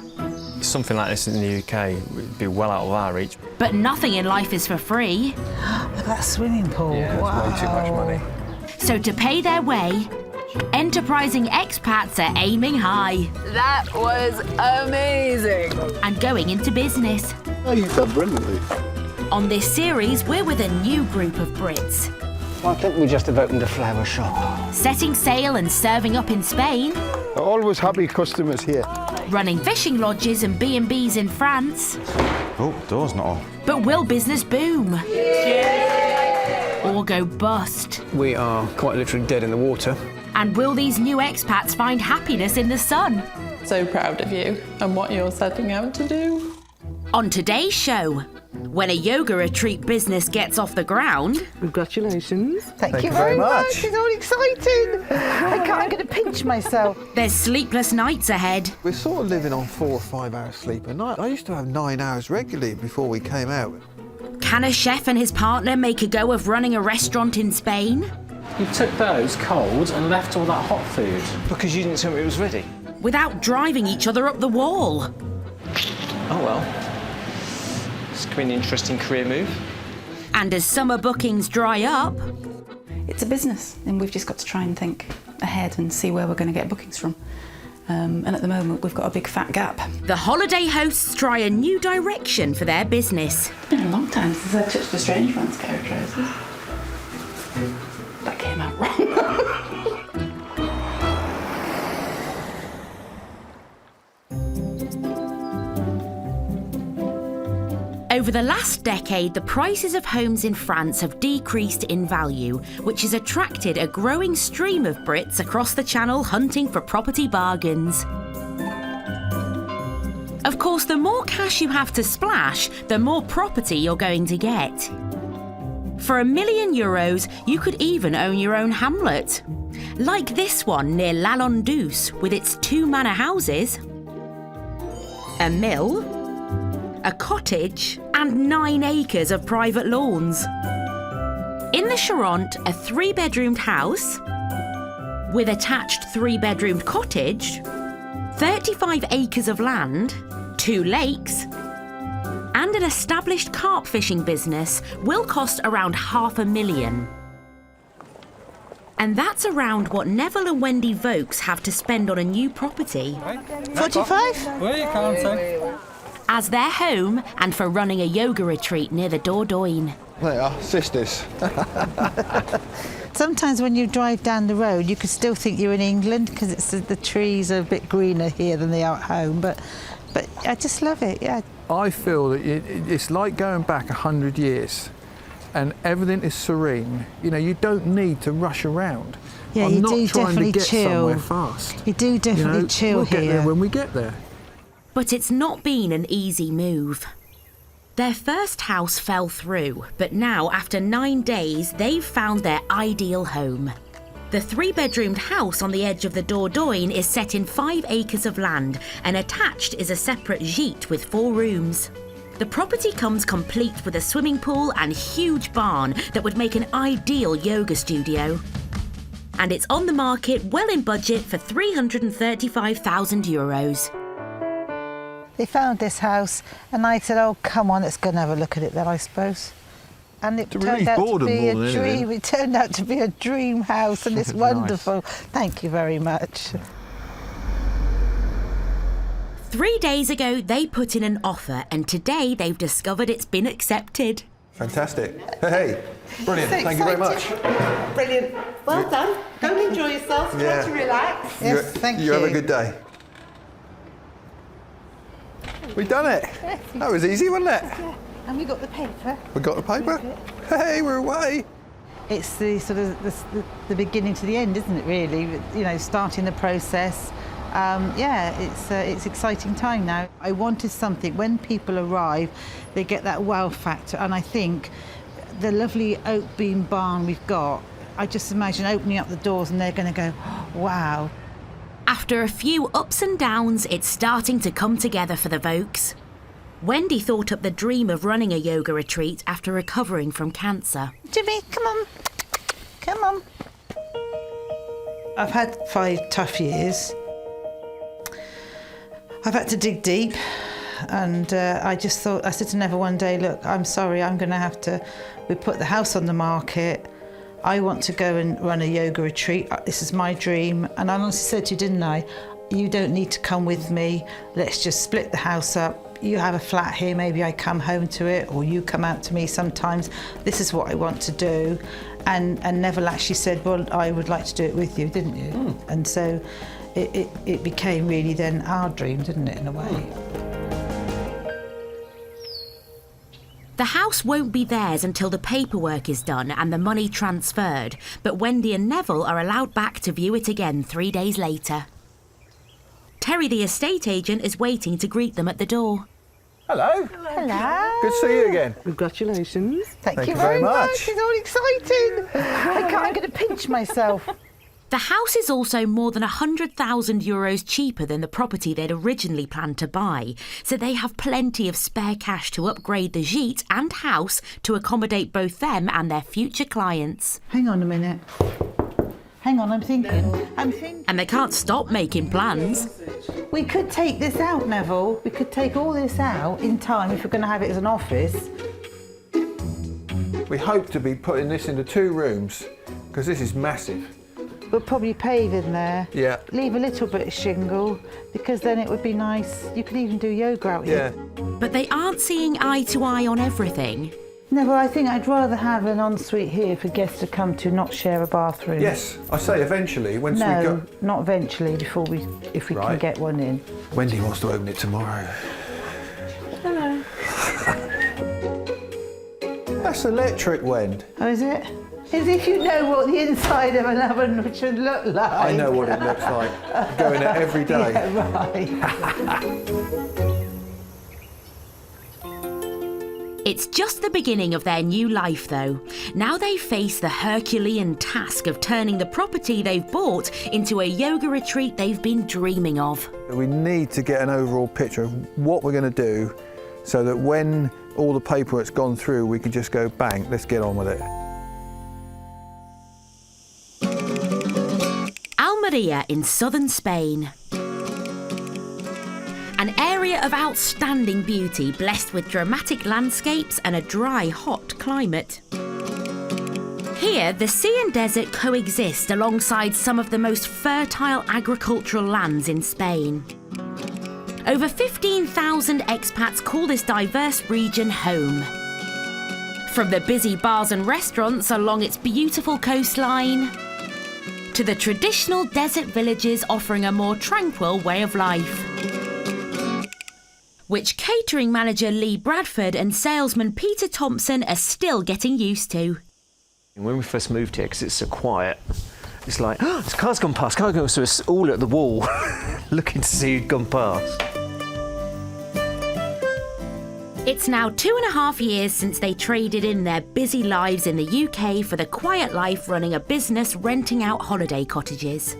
Something like this in the UK would be well out of our reach. But nothing in life is for free. Look at that swimming pool. Yeah, wow. it's way too much money. So to pay their way, Enterprising expats are aiming high. That was amazing. And going into business. Oh, you've done brilliantly. On this series, we're with a new group of Brits. I think we just have opened a flower shop. Setting sail and serving up in Spain. Always happy customers here. Running fishing lodges and B&Bs in France. Oh, door's not on. But will business boom? Or go bust? We are quite literally dead in the water. And will these new expats find happiness in the sun? So proud of you and what you're setting out to do. On today's show, when a yoga retreat business gets off the ground... Congratulations. Thank you very much. It's all exciting. I'm going to pinch myself. There's sleepless nights ahead. We're sort of living on 4 or 5 hours sleep a night. I used to have 9 hours regularly before we came out. Can a chef and his partner make a go of running a restaurant in Spain? You took those cold and left all that hot food. Because you didn't tell me it was ready. Without driving each other up the wall. Oh well. This could be an interesting career move. And as summer bookings dry up... It's a business, and we've just got to try and think ahead and see where we're going to get bookings from. And at the moment, we've got a big fat gap. The holiday hosts try a new direction for their business. It's been a long time since I've touched a strange man's hairdressers. That came out wrong. Over the last decade, the prices of homes in France have decreased in value, which has attracted a growing stream of Brits across the Channel hunting for property bargains. Of course, the more cash you have to splash, the more property you're going to get. For €1 million, you could even own your own hamlet. Like this one near L'Alondouce, with its 2 manor houses, a mill, a cottage, and 9 acres of private lawns. In the Charente, a 3-bedroomed house with attached 3-bedroomed cottage, 35 acres of land, 2 lakes, and an established carp fishing business will cost around $500,000. And that's around what Neville and Wendy Vokes have to spend on a new property. 45? As their home and for running a yoga retreat near the Dordogne. They are sisters. Sometimes when you drive down the road, you could still think you're in England because the trees are a bit greener here than they are at home. But I just love it. Yeah. I feel that it's like going back 100 years, and everything is serene. You know, you don't need to rush around. Yeah, I'm you not do trying definitely to get chill. somewhere fast. You do definitely chill we'll here. Get there when we get there. But it's not been an easy move. Their first house fell through, but now, after 9 days, they've found their ideal home. The 3-bedroomed house on the edge of the Dordogne is set in 5 acres of land, and attached is a separate gîte with 4 rooms. The property comes complete with a swimming pool and huge barn that would make an ideal yoga studio. And it's on the market, well in budget, for €335,000. They found this house, and I said, "Oh, come on, let's go and have a look at it then, I suppose." And it turned out to be a dream. It turned out to be a dream house, and it's wonderful. Thank you very much. 3 days ago, they put in an offer, and today they've discovered it's been accepted. Fantastic. Hey, brilliant. So Thank you very much. Brilliant. Well done. Go and enjoy yourself. Try to relax. Yes, thank you. You have a good day. We've done it. That was easy, wasn't it? Yeah. And we got the paper. We got the paper? Hey, we're away. It's the sort of the beginning to the end, isn't it, really? You know, starting the process. Yeah, it's exciting time now. I wanted something, when people arrive, they get that wow factor, and I think the lovely oak beam barn we've got, I just imagine opening up the doors and they're going to go, oh, wow. After a few ups and downs, it's starting to come together for the Vokes. Wendy thought up the dream of running a yoga retreat after recovering from cancer. Jimmy, come on. Come on. I've had 5 tough years. I've had to dig deep, and I just thought, I said to Neville one day, look, I'm sorry, I'm going to have to, we put the house on the market, I want to go and run a yoga retreat. This is my dream. And I honestly said to you, didn't I? You don't need to come with me. Let's just split the house up. You have a flat here, maybe I come home to it, or you come out to me sometimes. This is what I want to do. And Neville actually said, well, I would like to do it with you, didn't you? Mm. And so it became really then our dream, didn't it, in a way? The house won't be theirs until the paperwork is done and the money transferred, but Wendy and Neville are allowed back to view it again 3 days later. Terry, the estate agent, is waiting to greet them at the door. Hello. Hello. Good to see you again. Congratulations. Thank you very much. It's all exciting. I'm going to pinch myself. The house is also more than €100,000 cheaper than the property they'd originally planned to buy, so they have plenty of spare cash to upgrade the gîte and house to accommodate both them and their future clients. Hang on a minute. Hang on, I'm thinking. And they can't stop making plans. We could take this out, Neville. We could take all this out in time if we're going to have it as an office. We hope to be putting this into 2 rooms, because this is massive. We'll probably pave in there. Yeah. Leave a little bit of shingle, because then it would be nice. You could even do yoga out here. Yeah. But they aren't seeing eye to eye on everything. No, but I think I'd rather have an ensuite here for guests to come to, not share a bathroom. Yes, I say eventually, once we go... No, not eventually, if we can get one in. Wendy wants to open it tomorrow. Hello. That's electric, Wend. Oh, is it? As if you know what the inside of an oven should look like. I know what it looks like. I go in it every day. Yeah, right. It's just the beginning of their new life, though. Now they face the Herculean task of turning the property they've bought into a yoga retreat they've been dreaming of. We need to get an overall picture of what we're going to do so that when all the paperwork's gone through, we can just go, bang, let's get on with it. Almería in southern Spain. An area of outstanding beauty, blessed with dramatic landscapes and a dry, hot climate. Here, the sea and desert coexist alongside some of the most fertile agricultural lands in Spain. Over 15,000 expats call this diverse region home. From the busy bars and restaurants along its beautiful coastline, to the traditional desert villages offering a more tranquil way of life, which catering manager Lee Bradford and salesman Peter Thompson are still getting used to. When we first moved here, because it's so quiet, it's like, oh, this car's gone past, so it's all at the wall, looking to see who'd gone past. It's now 2.5 years since they traded in their busy lives in the UK for the quiet life running a business renting out holiday cottages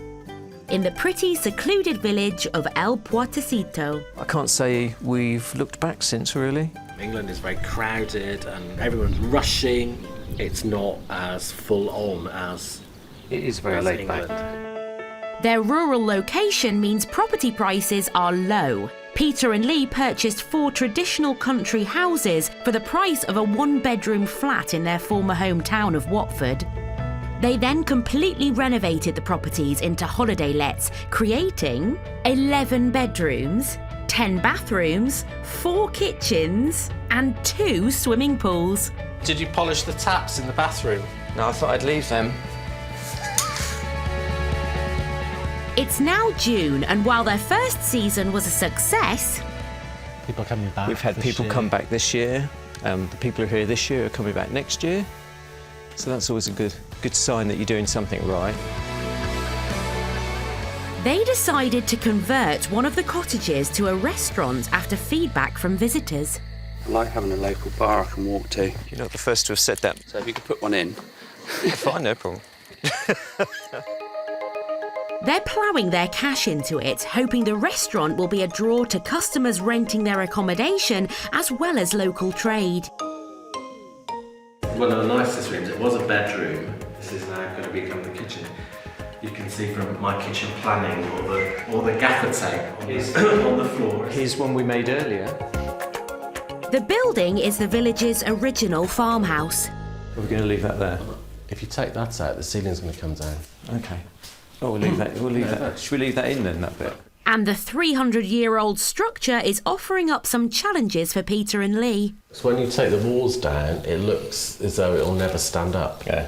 in the pretty secluded village of El Puertecito. I can't say we've looked back since, really. England is very crowded and everyone's rushing. It's not as full on as it is very laid back. Their rural location means property prices are low. Peter and Lee purchased 4 traditional country houses for the price of a 1-bedroom flat in their former hometown of Watford. They then completely renovated the properties into holiday lets, creating 11 bedrooms, 10 bathrooms, 4 kitchens and 2 swimming pools. Did you polish the taps in the bathroom? No, I thought I'd leave them. It's now June, and while their first season was a success, People coming back. We've had people come back this year. The people who are here this year are coming back next year. So that's always a good sign that you're doing something right. they decided to convert one of the cottages to a restaurant after feedback from visitors. I like having a local bar I can walk to. You're not the first to have said that. So if you could put one in. Fine, no problem. They're ploughing their cash into it, hoping the restaurant will be a draw to customers renting their accommodation as well as local trade. One of the nicest rooms, it was a bedroom. This is now going to become the kitchen. You can see from my kitchen planning all the gaffer tape on the floor. Here's one we made earlier. The building is the village's original farmhouse. We're going to leave that there. If you take that out, the ceiling's going to come down. Okay. Oh, we'll leave that. We'll leave that. Should we leave that in then? That bit. And the 300-year-old structure is offering up some challenges for Peter and Lee. So when you take the walls down, it looks as though it'll never stand up. Yeah.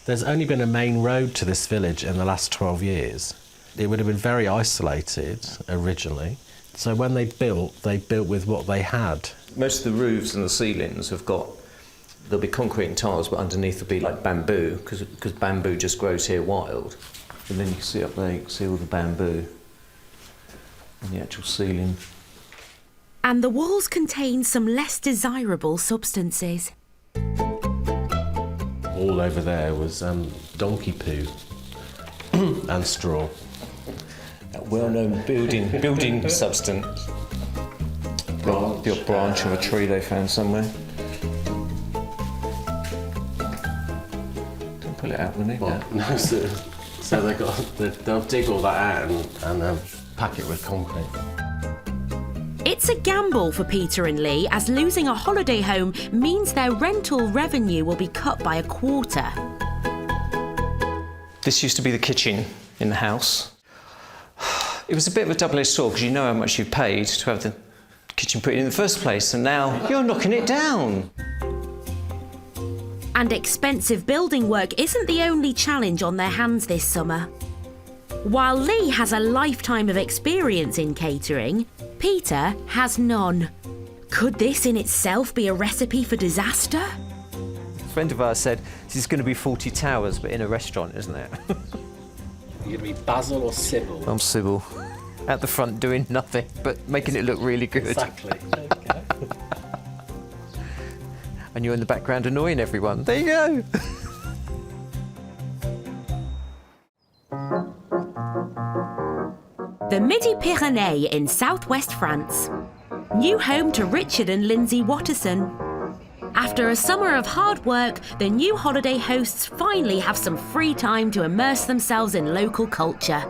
There's only been a main road to this village in the last 12 years. It would have been very isolated originally. So when they built with what they had. Most of the roofs and the ceilings have got, there'll be concrete and tiles, but underneath will be like bamboo, because bamboo just grows here wild. And then you can see up there, you can see all the bamboo and the actual ceiling. And the walls contain some less desirable substances. All over there was donkey poo and straw. That well-known building substance. The odd branch of a tree they found somewhere. Don't pull it out, will they? No, so they'll dig all that out and pack it with concrete. It's a gamble for Peter and Lee, as losing a holiday home means their rental revenue will be cut by a quarter. This used to be the kitchen in the house. It was a bit of a double-edged sword, because you know how much you paid to have the kitchen put in the first place, and now you're knocking it down. And expensive building work isn't the only challenge on their hands this summer. While Lee has a lifetime of experience in catering, Peter has none. Could this in itself be a recipe for disaster? A friend of ours said, this is going to be 40 towers, but in a restaurant, isn't it? You're going to be Basil or Sybil? I'm Sybil. At the front doing nothing, but making it look really good. Exactly. Okay. And you're in the background annoying everyone. There you go. The Midi-Pyrénées in southwest France. New home to Richard and Lindsay Watterson. After a summer of hard work, the new holiday hosts finally have some free time to immerse themselves in local culture.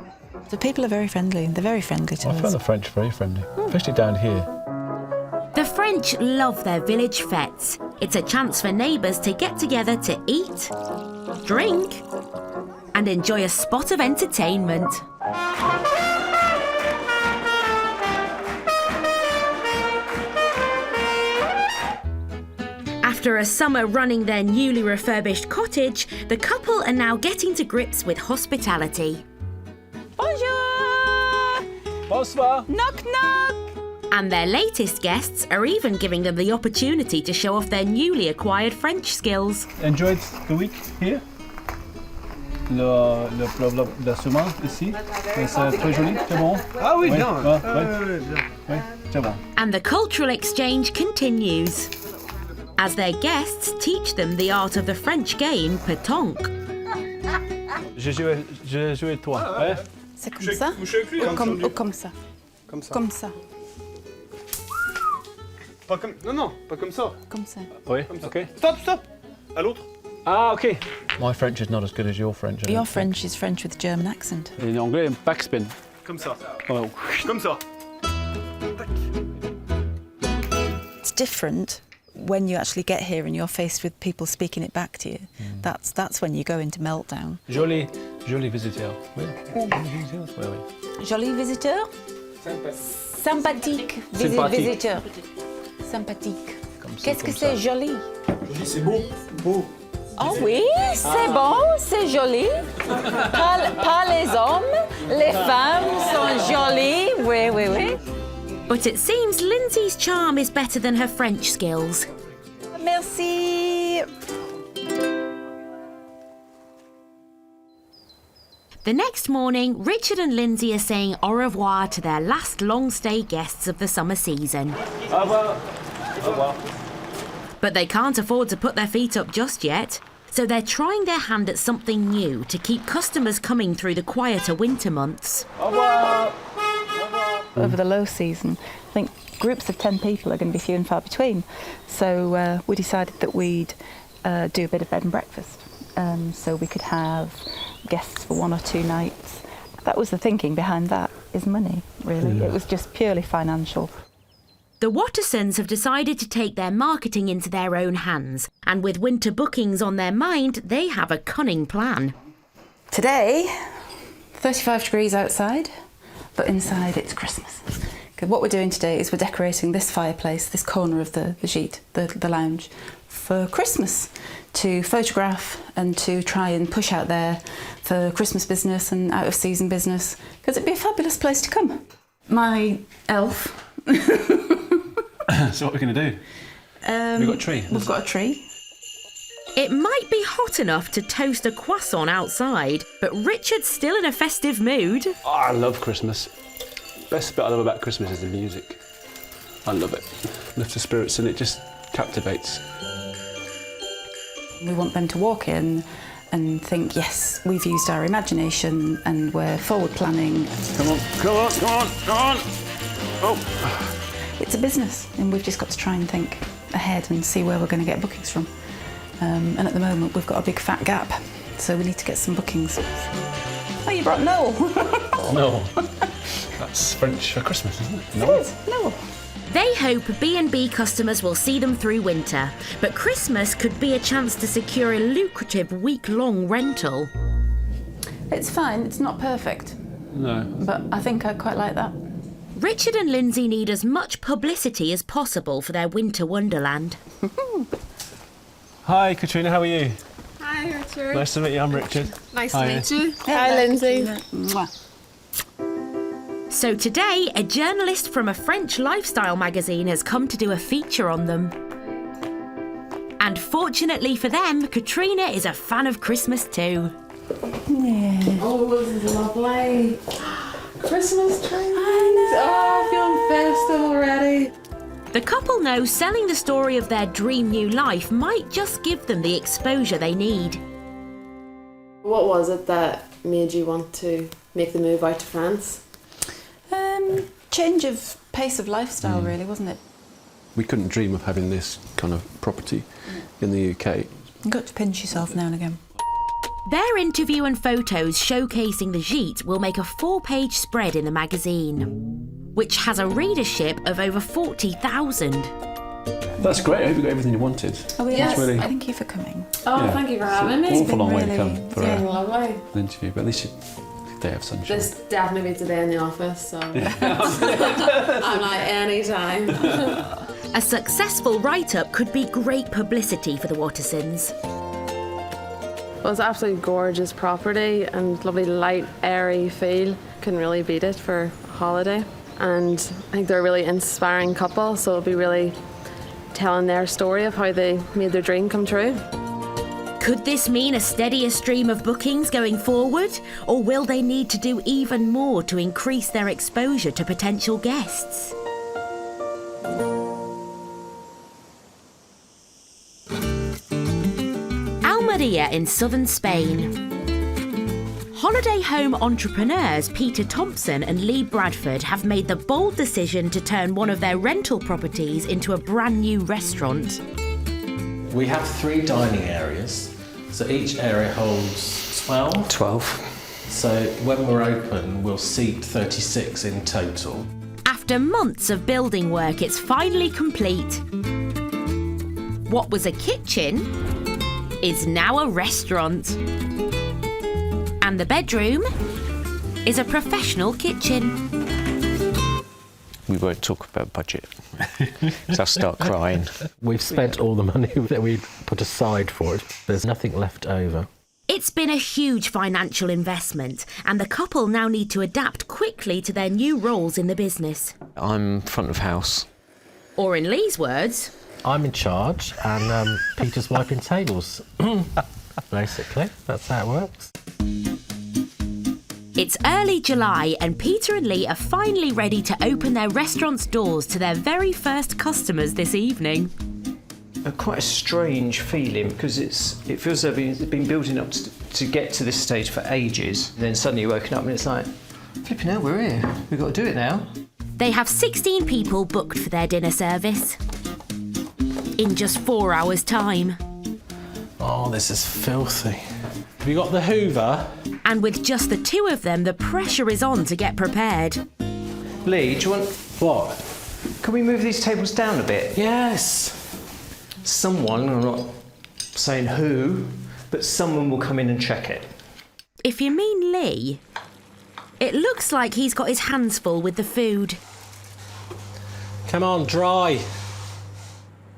The people are very friendly. They're very friendly to us. I find the French very friendly, especially down here. The French love their village fêtes. It's a chance for neighbours to get together to eat, drink, and enjoy a spot of entertainment. After a summer running their newly refurbished cottage, the couple are now getting to grips with hospitality. Bonjour! Bonsoir! Knock knock! And their latest guests are even giving them the opportunity to show off their newly acquired French skills. Enjoyed the week here? La semence ici, c'est très joli, c'est bon. Ah oui, oui, bien. Oui, c'est bon. And the cultural exchange continues as their guests teach them the art of the French game pétanque. J'ai joué toi. Ouais. C'est comme ça? Comme ça. Comme ça. Comme ça. Pas comme... Non, pas comme ça. Comme ça. Oui, ok. Stop! À l'autre. Ah, ok. My French is not as good as your French. Your French is French with a German accent. En anglais, backspin. Comme ça. Oh. Comme ça. It's different when you actually get here and you're faced with people speaking it back to you. That's when you go into meltdown. Joli visiteur. Oui. Joli visiteur? Sympathique visiteur. Sympathique. Qu'est-ce que c'est joli? Joli, c'est beau. Beau. Oh oui, c'est bon, c'est joli. Pas les hommes, les femmes sont jolies. Oui. But it seems Lindsay's charm is better than her French skills. Merci. The next morning, Richard and Lindsay are saying au revoir to their last long-stay guests of the summer season. Au revoir. Au revoir. But they can't afford to put their feet up just yet, so they're trying their hand at something new to keep customers coming through the quieter winter months. Au revoir. Over the low season, I think groups of 10 people are going to be few and far between. So we decided that we'd do a bit of bed and breakfast. So we could have guests for 1 or 2 nights. That was the thinking behind that, is money, really. It was just purely financial. The Wattersons have decided to take their marketing into their own hands, and with winter bookings on their mind, they have a cunning plan. Today, 35 degrees outside, but inside it's Christmas. Okay, what we're doing today is we're decorating this fireplace, this corner of the gîte, the lounge, for Christmas, to photograph and to try and push out there for Christmas business and out of season business, because it'd be a fabulous place to come. My elf. So what are we going to do? We've got a tree. We've got a tree. It might be hot enough to toast a croissant outside, but Richard's still in a festive mood. Oh, I love Christmas. Best bit I love about Christmas is the music. I love it. Lifts the spirits and it just captivates. We want them to walk in and think, yes, we've used our imagination and we're forward planning. Come on, come on, come on, come on! Oh! It's a business and we've just got to try and think ahead and see where we're going to get bookings from. And at the moment we've got a big fat gap, so we need to get some bookings. Oh, you brought Noel! Noel. That's French for Christmas, isn't it? It is, Noel. They hope B&B customers will see them through winter, but Christmas could be a chance to secure a lucrative week-long rental. It's fine, it's not perfect. No. But I think I quite like that. Richard and Lindsay need as much publicity as possible for their winter wonderland. Hi, Katrina, how are you? Hi, Richard. Nice to meet you, I'm Richard. Nice Hi. to meet you. Hi, Lindsay. Mwah. So today, a journalist from a French lifestyle magazine has come to do a feature on them. And fortunately for them, Katrina is a fan of Christmas too. Yeah. Oh, this is lovely. Christmas trees. Oh, feeling festive already. The couple knows selling the story of their dream new life might just give them the exposure they need. What was it that made you want to make the move out to France? Change of pace of lifestyle, really, wasn't it? We couldn't dream of having this kind of property in the UK. You've got to pinch yourself now and again. Their interview and photos showcasing the gîte will make a 4-page spread in the magazine, which has a readership of over 40,000. That's great, I hope you got everything you wanted. Oh, yes. That's really, Thank you for coming. Oh, yeah, thank you for having me. It's an awful long way really- to come for It's been lovely. an interview, but at least they have sunshine. This definitely beats a day in the office, so I'm like, anytime. A successful write-up could be great publicity for the Wattersons. Well, it's an absolutely gorgeous property and lovely light, airy feel. Couldn't really beat it for a holiday. And I think they're a really inspiring couple, so it'll be really telling their story of how they made their dream come true. Could this mean a steadier stream of bookings going forward? Or will they need to do even more to increase their exposure to potential guests? Almeria in southern Spain. Holiday home entrepreneurs Peter Thompson and Lee Bradford have made the bold decision to turn one of their rental properties into a brand new restaurant. We have 3 dining areas, so each area holds 12. 12. So when we're open, we'll seat 36 in total. After months of building work, it's finally complete. What was a kitchen is now a restaurant. And the bedroom is a professional kitchen. We won't talk about budget, because I'll start crying. We've spent all the money that we put aside for it. There's nothing left over. It's been a huge financial investment, and the couple now need to adapt quickly to their new roles in the business. I'm front of house. Or in Lee's words, I'm in charge, and Peter's wiping tables. Basically, that's how it works. it's early July, and Peter and Lee are finally ready to open their restaurant's doors to their very first customers this evening. Quite a strange feeling, because it feels as though it's been building up to get to this stage for ages. And then suddenly you're woken up and it's like, flipping hell, we're here. We've got to do it now. They have 16 people booked for their dinner service in just 4 hours' time. Oh, this is filthy. Have you got the Hoover? And with just the two of them, the pressure is on to get prepared. Lee, do you want... What? Can we move these tables down a bit? Yes. Someone, I'm not saying who, but someone will come in and check it. If you mean Lee, it looks like he's got his hands full with the food. Come on, dry.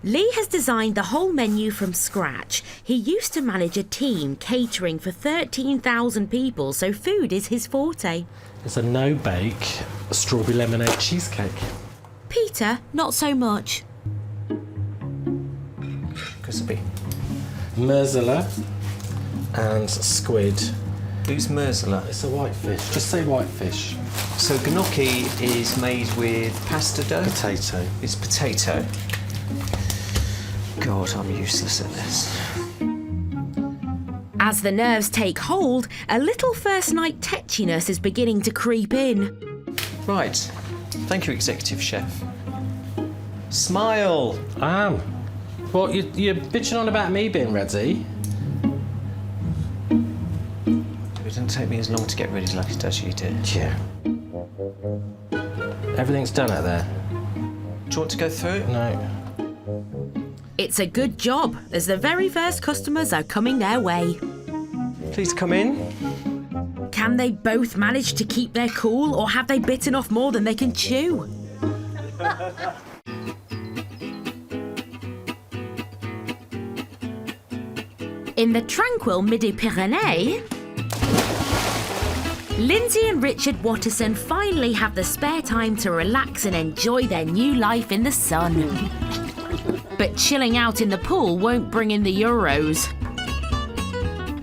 Lee has designed the whole menu from scratch. He used to manage a team catering for 13,000 people, so food is his forte. It's a no-bake strawberry lemonade cheesecake. Peter, not so much. Crispy. Merzela and squid. Who's Merzela? It's a white fish. Just say white fish. So gnocchi is made with pasta dough? Potato. It's potato. God, I'm useless at this. As the nerves take hold, a little first night tetchiness is beginning to creep in. Right. Thank you, Executive Chef. Smile. Well, you're bitching on about me being ready. It didn't take me as long to get ready like it does you did. Yeah. Everything's done out there. Do you want to go through it? No. It's a good job, as the very first customers are coming their way. Please come in. Can they both manage to keep their cool, or have they bitten off more than they can chew? In the tranquil Midi-Pyrénées, Lindsay and Richard Watterson finally have the spare time to relax and enjoy their new life in the sun. But chilling out in the pool won't bring in the euros.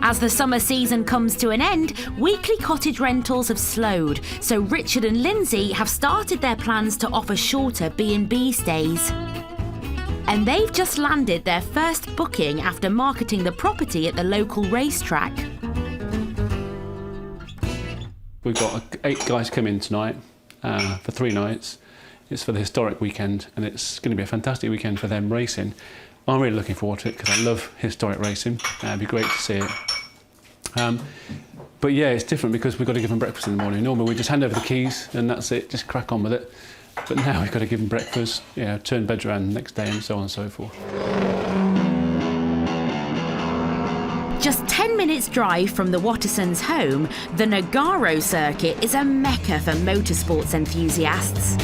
As the summer season comes to an end, weekly cottage rentals have slowed, so Richard and Lindsay have started their plans to offer shorter B&B stays. And they've just landed their first booking after marketing the property at the local racetrack. We've got 8 guys come in tonight for 3 nights. It's for the historic weekend, and it's going to be a fantastic weekend for them racing. I'm really looking forward to it because I love historic racing. It'd be great to see it. But yeah, it's different because we've got to give them breakfast in the morning. Normally we just hand over the keys and that's it, just crack on with it. But now we've got to give them breakfast, turn beds around the next day and so on and so forth. Just 10 minutes drive from the Wattersons' home, the Nogaro circuit is a mecca for motorsports enthusiasts.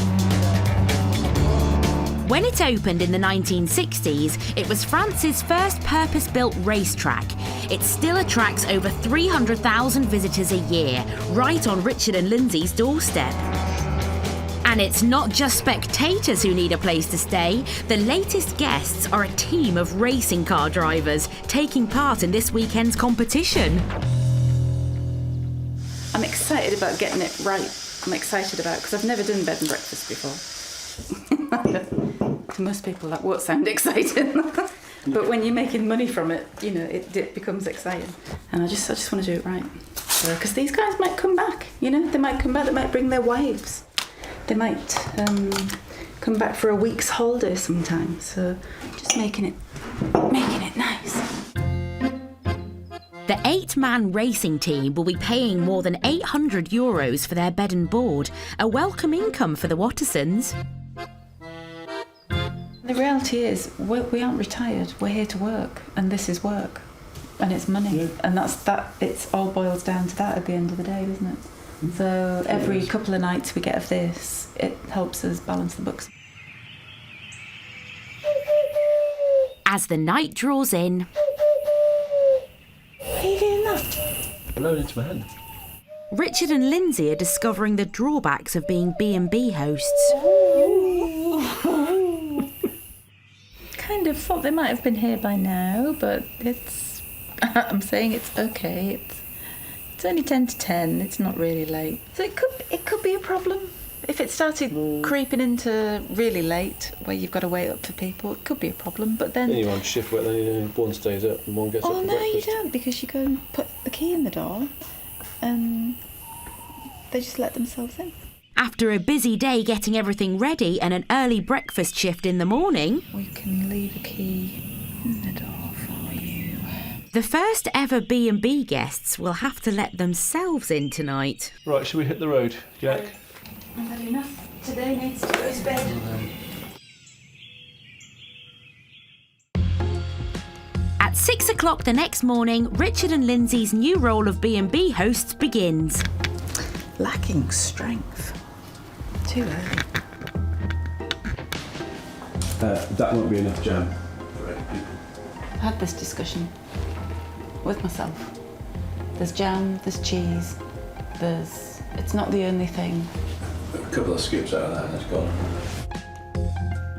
When it opened in the 1960s, it was France's first purpose-built racetrack. It still attracts over 300,000 visitors a year, right on Richard and Lindsay's doorstep. And it's not just spectators who need a place to stay. The latest guests are a team of racing car drivers taking part in this weekend's competition. I'm excited about getting it right. I'm excited about it because I've never done bed and breakfast before. To most people that won't sound exciting. But when you're making money from it, it becomes exciting. And I just want to do it right. Because these guys might come back, they might come back, they might bring their wives. They might come back for a week's holiday sometime. So just making it nice. The 8-man racing team will be paying more than €800 for their bed and board, a welcome income for the Wattersons. The reality is, we aren't retired. We're here to work, and this is work, and it's money, and it all boils down to that at the end of the day, doesn't it? So every couple of nights we get of this, it helps us balance the books. As the night draws in, Are you doing that? Blown into my hand. Richard and Lindsay are discovering the drawbacks of being B&B hosts. Kind of thought they might have been here by now, but I'm saying it's okay. It's only 10 to 10. It's not really late. So it could be a problem. If it started creeping into really late, where you've got to wait up for people, it could be a problem. But then You're on shift where one stays up and one gets up for no, breakfast. you don't, because you go and put the key in the door, and they just let themselves in. After a busy day getting everything ready and an early breakfast shift in the morning, We can leave a key in the door for you. the first ever B&B guests will have to let themselves in tonight. Right, should we hit the road, Jack? I've had enough. Today needs to go to bed. At 6 o'clock the next morning, Richard and Lindsay's new role of B&B hosts begins. Lacking strength. Too early. That won't be enough jam for 8 people. I had this discussion with myself. There's jam, there's cheese, it's not the only thing. A couple of scoops out of that and it's gone.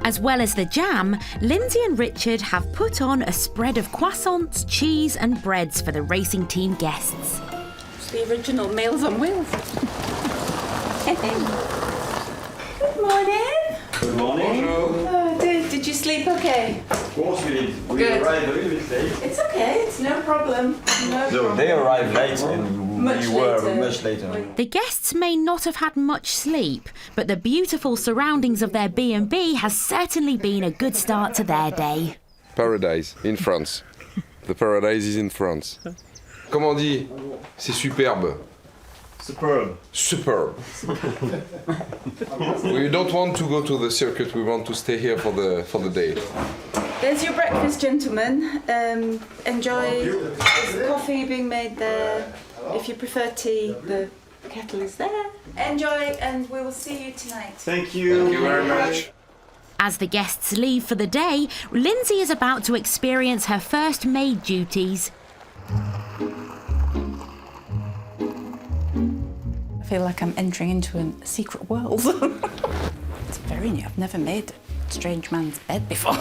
As well as the jam, Lindsay and Richard have put on a spread of croissants, cheese and breads for the racing team guests. It's the original Meals on Wheels. Good morning. Good morning. Oh, did you sleep okay? Of course we did. We Good. arrived a little bit late. It's okay, it's no problem. No problem. They arrived late and Much we were later. much later. The guests may not have had much sleep, but the beautiful surroundings of their B&B has certainly been a good start to their day. Paradise in France. The paradise is in France. Comment on dit? C'est superbe. Superb. Superb. We don't want to go to the circuit. We want to stay here for the day. There's your breakfast, gentlemen. Enjoy. There's coffee being made there. If you prefer tea, the kettle is there. Enjoy, and we will see you tonight. Thank you. Thank you very much. As the guests leave for the day, Lindsay is about to experience her first maid duties. I feel like I'm entering into a secret world. It's very new. I've never made a strange man's bed before. I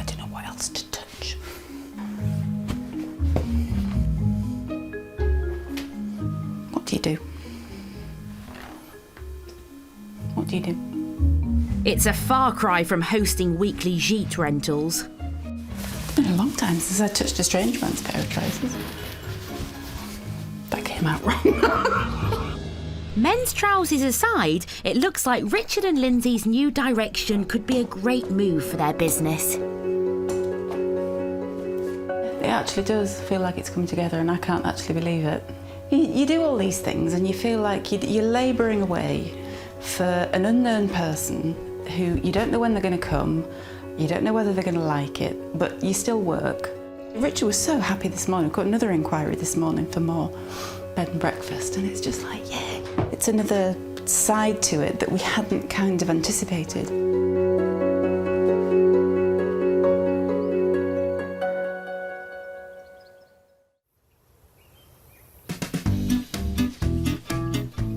don't know what else to touch. What do you do? What do you do? It's a far cry from hosting weekly gîte rentals. It's been a long time since I touched a strange man's pair of trousers. That came out wrong. Men's trousers aside, it looks like Richard and Lindsay's new direction could be a great move for their business. It actually does feel like it's coming together, and I can't actually believe it. You do all these things and you feel like you're labouring away for an unknown person who you don't know when they're going to come, you don't know whether they're going to like it, but you still work. Richard was so happy this morning. I've got another inquiry this morning for more bed and breakfast, and it's just like, yeah, it's another side to it that we hadn't kind of anticipated.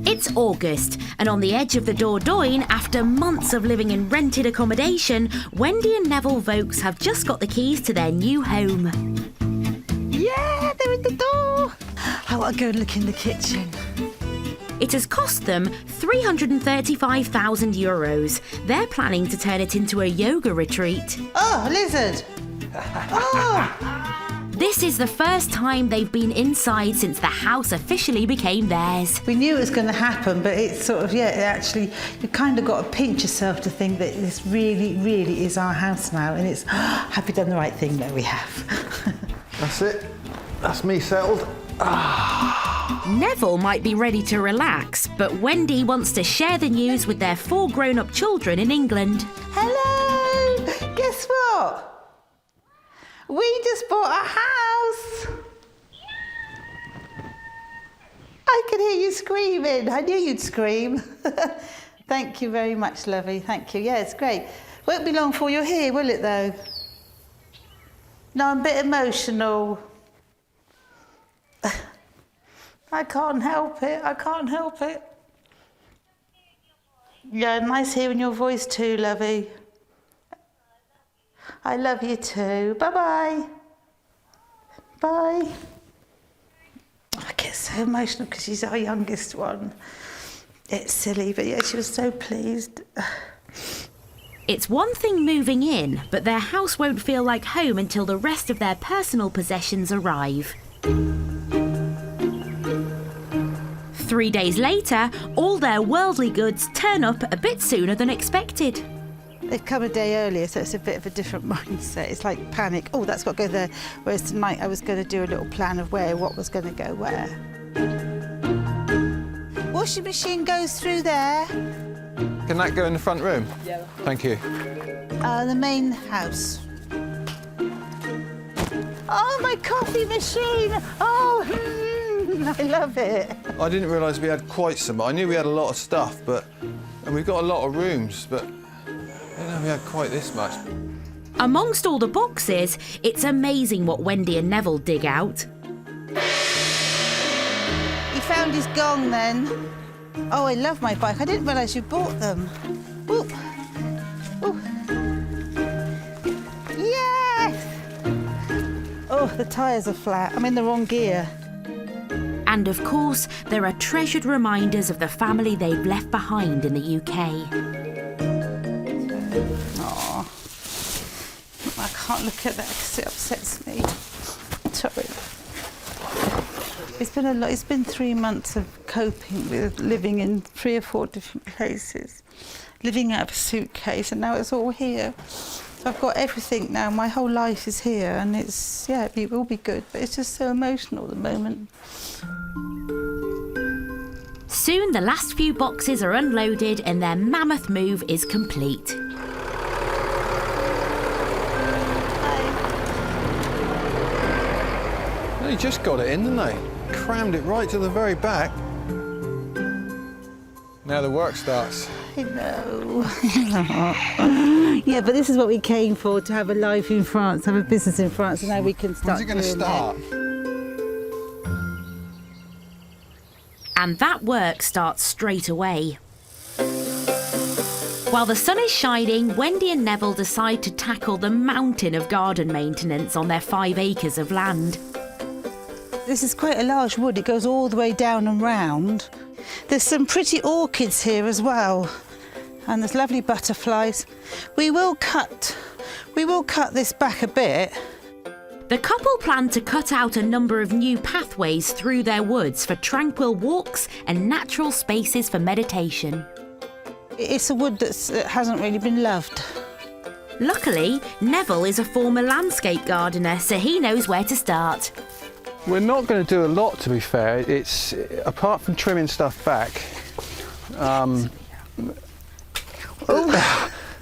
It's August, and on the edge of the Dordogne, after months of living in rented accommodation, Wendy and Neville Vokes have just got the keys to their new home. Yeah, they're at the door. I want to go and look in the kitchen. It has cost them €335,000. They're planning to turn it into a yoga retreat. Oh, a lizard. Oh. This is the first time they've been inside since the house officially became theirs. We knew it was going to happen, but it's sort of, actually, you kind of got to pinch yourself to think that this really, really is our house now, and it's, have we done the right thing? No, we have. That's it. That's me settled. Neville might be ready to relax, but Wendy wants to share the news with their 4 grown-up children in England. Hello! Guess what? We just bought a house. I can hear you screaming. I knew you'd scream. Thank you very much, lovey. Thank you. Yeah, it's great. Won't be long before you're here, will it, though? No, I'm a bit emotional. I can't help it. I can't help it. Yeah, nice hearing your voice too, lovey. I love you too. Bye-bye. Bye. I get so emotional because she's our youngest one. It's silly, but yeah, she was so pleased. It's one thing moving in, but their house won't feel like home until the rest of their personal possessions arrive. 3 days later, all their worldly goods turn up a bit sooner than expected. They've come a day earlier, so it's a bit of a different mindset. It's like panic. Oh, that's got to go there. Whereas tonight I was going to do a little plan of what was going to go where. Washing machine goes through there. Can that go in the front room? Yeah. Thank you. The main house. Oh, my coffee machine! Oh, I love it. I didn't realise we had quite so much. I knew we had a lot of stuff, and we've got a lot of rooms, but I didn't know we had quite this much. Amongst all the boxes, it's amazing what Wendy and Neville dig out. He found his gong then. Oh, I love my bike. I didn't realise you bought them. Ooh. Ooh. Yes! Oh, the tyres are flat. I'm in the wrong gear. And of course, there are treasured reminders of the family they've left behind in the UK. Oh, I can't look at that because it upsets me. Sorry. It's been a lot. It's been 3 months of coping with living in 3 or 4 different places, living out of a suitcase, and now it's all here. So I've got everything now. My whole life is here, and it will be good, but it's just so emotional at the moment. Soon the last few boxes are unloaded and their mammoth move is complete. They just got it in, didn't they? Crammed it right to the very back. Now the work starts. I know. Yeah, but this is what we came for, to have a life in France, have a business in France, and now we can start. When's it going to start? And that work starts straight away. While the sun is shining, Wendy and Neville decide to tackle the mountain of garden maintenance on their 5 acres of land. This is quite a large wood. It goes all the way down and round. There's some pretty orchids here as well. And there's lovely butterflies. We will cut this back a bit. The couple plan to cut out a number of new pathways through their woods for tranquil walks and natural spaces for meditation. It's a wood that hasn't really been loved. Luckily, Neville is a former landscape gardener, so he knows where to start. We're not going to do a lot, to be fair. It's apart from trimming stuff back.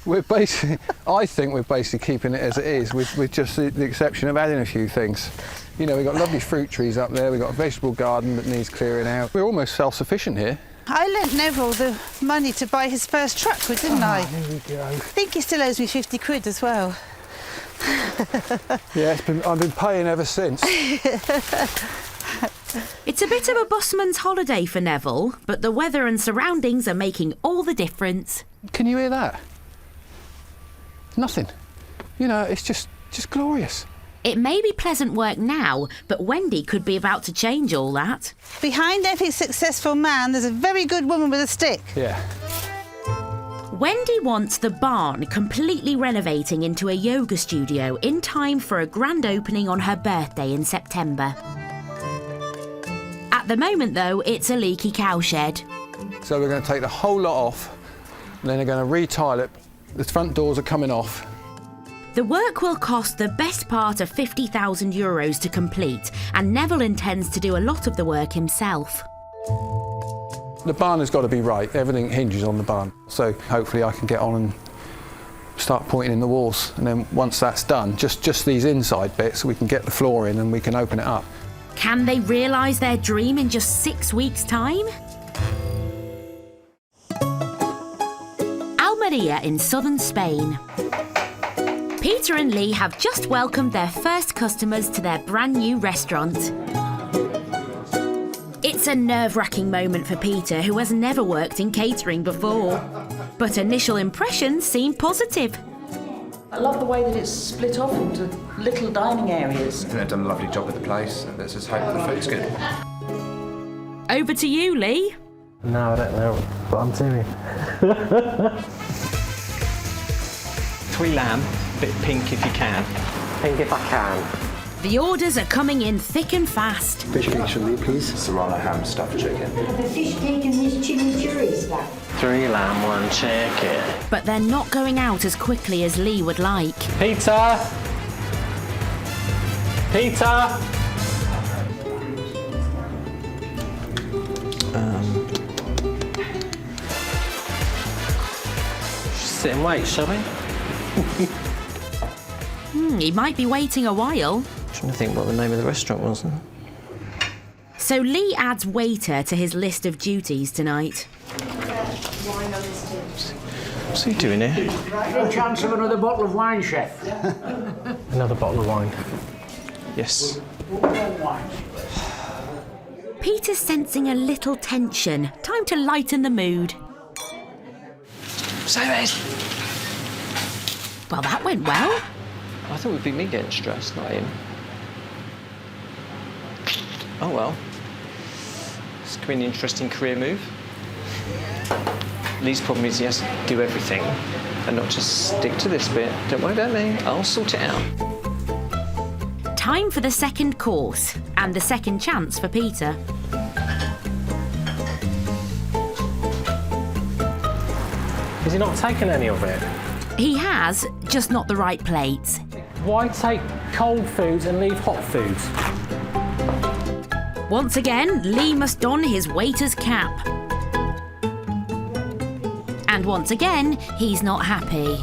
We're basically, I think we're basically keeping it as it is, with just the exception of adding a few things. You know, we've got lovely fruit trees up there. We've got a vegetable garden that needs clearing out. We're almost self-sufficient here. I lent Neville the money to buy his first truck with, didn't I? Here we go. I think he still owes me 50 quid as well. Yeah, I've been paying ever since. It's a bit of a busman's holiday for Neville, but the weather and surroundings are making all the difference. Can you hear that? Nothing. You know, it's just glorious. It may be pleasant work now, but Wendy could be about to change all that. Behind every successful man, there's a very good woman with a stick. Yeah. Wendy wants the barn completely renovating into a yoga studio in time for a grand opening on her birthday in September. At the moment, though, it's a leaky cowshed. So we're going to take the whole lot off, and then they're going to re-tile it. The front doors are coming off. The work will cost the best part of €50,000 to complete, and Neville intends to do a lot of the work himself. The barn has got to be right. Everything hinges on the barn. So hopefully I can get on and start pointing in the walls. And then once that's done, just these inside bits, we can get the floor in and we can open it up. Can they realise their dream in just 6 weeks' time? Almeria in southern Spain. Peter and Lee have just welcomed their first customers to their brand new restaurant. It's a nerve-wracking moment for Peter, who has never worked in catering before. But initial impressions seem positive. I love the way that it's split off into little dining areas. I think they've done a lovely job with the place. Let's just hope the food's good. Over to you, Lee. No, I don't know what I'm doing. Twee lamb, bit pink if you can. Pink if I can. The orders are coming in thick and fast. Fish cakes for me, please. Serrano ham stuffed chicken. The fish cake and this chimichurri stuff. 3 lamb, 1 chicken. But they're not going out as quickly as Lee would like. Peter! Peter! Sit and wait, shall we? He might be waiting a while. Trying to think what the name of the restaurant was. So Lee adds waiter to his list of duties tonight. What's he doing here? No chance of another bottle of wine, chef. Another bottle of wine. Yes. Peter's sensing a little tension. Time to lighten the mood. Salvage! Well, that went well. I thought it would be me getting stressed, not him. Oh well. This could be an interesting career move. Lee's problem is he has to do everything and not just stick to this bit. Don't worry about me, I'll sort it out. Time for the second course and the second chance for Peter. Has he not taken any of it? He has, just not the right plates. Why take cold foods and leave hot foods? Once again, Lee must don his waiter's cap. And once again, he's not happy.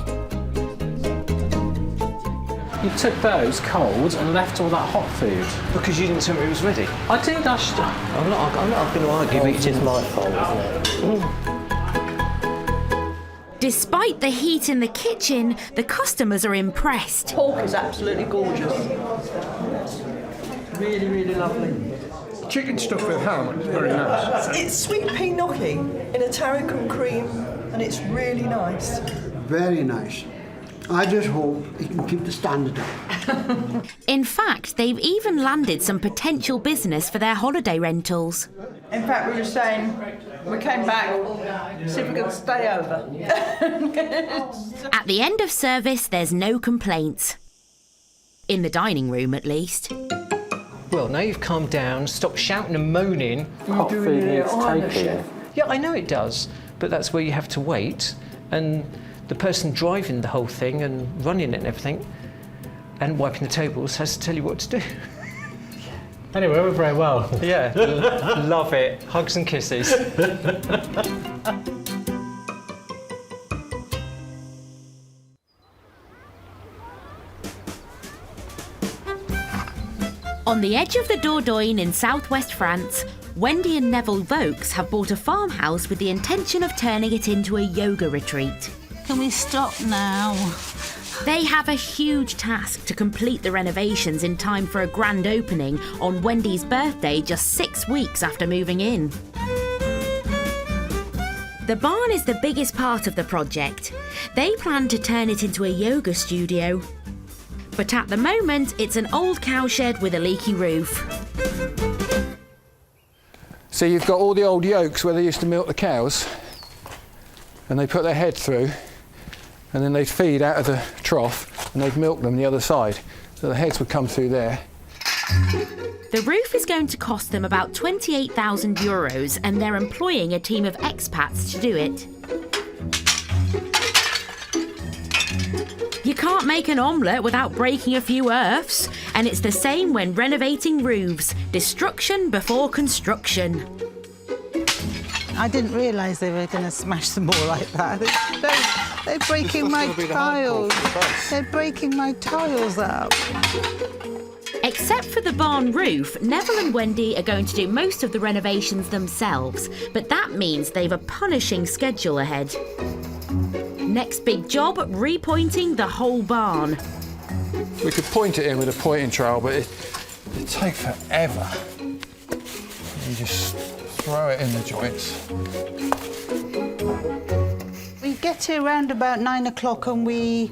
You took those cold and left all that hot food. Because you didn't tell me it was ready. I did, I'm not going to argue with you. It's my fault, isn't it? Despite the heat in the kitchen, the customers are impressed. Pork is absolutely gorgeous. Really, really lovely. Chicken stuffed with ham, it's very nice. It's sweet pea gnocchi in a tarragon cream, and it's really nice. Very nice. I just hope he can keep the standard up. In fact, they've even landed some potential business for their holiday rentals. In fact, we were saying, we came back, see if we could stay over. At the end of service, there's no complaints. In the dining room, at least. Well, now you've calmed down, stop shouting and moaning. Hot food needs taking. Yeah, I know it does, but that's where you have to wait, and the person driving the whole thing and running it and everything and wiping the tables has to tell you what to do. Anyway, we're very well. Yeah, love it. Hugs and kisses. On the edge of the Dordogne in southwest France, Wendy and Neville Vokes have bought a farmhouse with the intention of turning it into a yoga retreat. Can we stop now? They have a huge task to complete the renovations in time for a grand opening on Wendy's birthday just 6 weeks after moving in. The barn is the biggest part of the project. They plan to turn it into a yoga studio. But at the moment, it's an old cowshed with a leaky roof. So you've got all the old yokes where they used to milk the cows, and they put their head through, and then they'd feed out of the trough, and they'd milk them the other side. So the heads would come through there. The roof is going to cost them about €28,000, and they're employing a team of expats to do it. You can't make an omelette without breaking a few earths, and it's the same when renovating roofs. Destruction before construction. I didn't realise they were going to smash them all like that. They're breaking my tiles. They're breaking my tiles up. Except for the barn roof, Neville and Wendy are going to do most of the renovations themselves, but that means they've a punishing schedule ahead. Next big job, repointing the whole barn. We could point it in with a pointing trowel, but it'd take forever. You just throw it in the joints. We get here around about 9 o'clock and we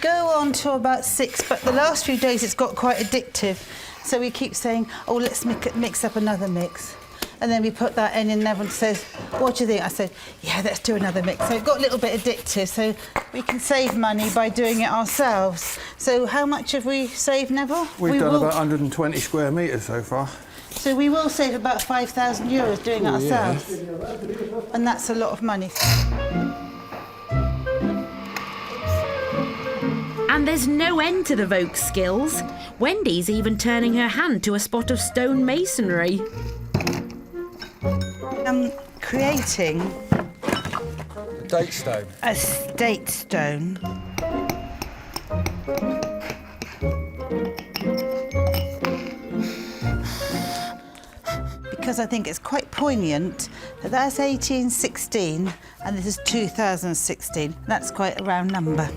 go on till about 6, but the last few days it's got quite addictive. So we keep saying, oh, let's mix up another mix. And then we put that in and Neville says, what do you think? I said, yeah, let's do another mix. So it got a little bit addictive, so we can save money by doing it ourselves. So how much have we saved, Neville? We've done about 120 square metres so far. So we will save about €5,000 doing it ourselves. Yeah. And that's a lot of money. And there's no end to the Voke's skills. Wendy's even turning her hand to a spot of stone masonry. I'm creating a date stone. A date stone. Because I think it's quite poignant that that's 1816 and this is 2016. That's quite a round number.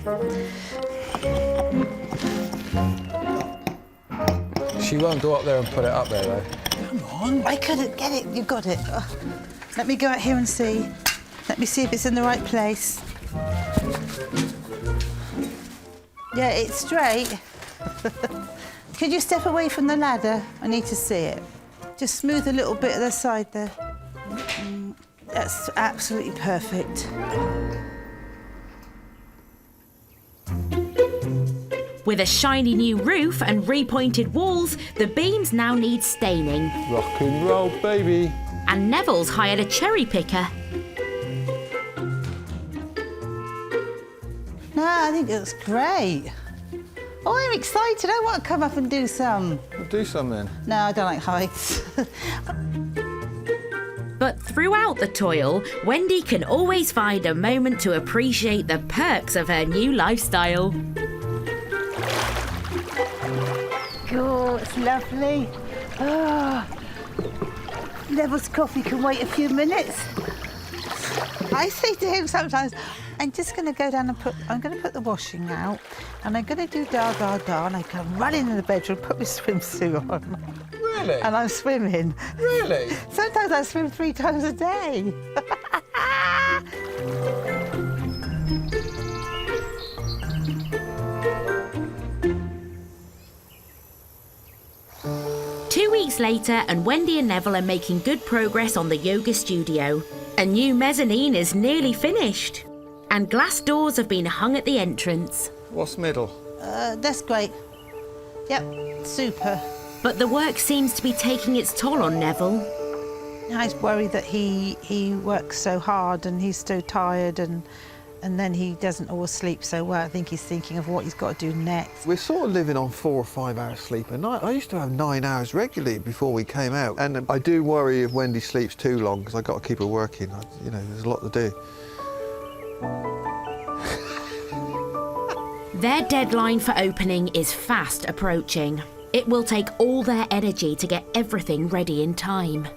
She won't go up there and put it up there, though. Come on. I couldn't get it. You got it. Oh. Let me go out here and see. Let me see if it's in the right place. Yeah, it's straight. Could you step away from the ladder? I need to see it. Just smooth a little bit of the side there. That's absolutely perfect. With a shiny new roof and repointed walls, the beams now need staining. Rock and roll, baby. And Neville's hired a cherry picker. No, I think it looks great. Oh, I'm excited. I want to come up and do some. We'll do some then. No, I don't like heights. But throughout the toil, Wendy can always find a moment to appreciate the perks of her new lifestyle. Oh, it's lovely. Oh. Neville's coffee can wait a few minutes. I say to him sometimes, I'm just going to go down and I'm going to put the washing out and I'm going to do da da da and I can run into the bedroom, put my swimsuit on. Really? And I'm swimming. Really? Sometimes I swim 3 times a day. 2 weeks later, and Wendy and Neville are making good progress on the yoga studio. A new mezzanine is nearly finished, and glass doors have been hung at the entrance. What's middle? That's great. Yep, super. But the work seems to be taking its toll on Neville. I was worried that he works so hard and he's so tired and then he doesn't always sleep so well. I think he's thinking of what he's got to do next. We're sort of living on 4 or 5 hours sleep a night. I used to have 9 hours regularly before we came out. And I do worry if Wendy sleeps too long because I've got to keep her working. You know, there's a lot to do. Their deadline for opening is fast approaching. It will take all their energy to get everything ready in time.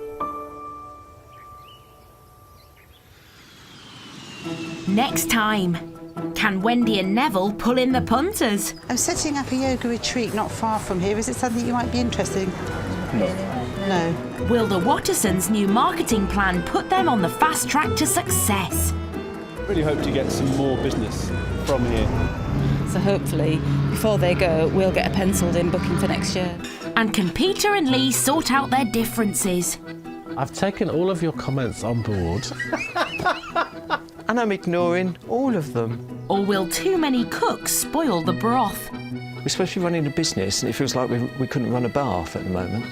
Next time, can Wendy and Neville pull in the punters? I'm setting up a yoga retreat not far from here. Is it something you might be interested in? No. Will the Wattersons' new marketing plan put them on the fast track to success? Really hope to get some more business from here. So hopefully, before they go, we'll get a penciled-in booking for next year. And can Peter and Lee sort out their differences? I've taken all of your comments on board. And I'm ignoring all of them. Or will too many cooks spoil the broth? We're supposed to be running a business and it feels like we couldn't run a bath at the moment.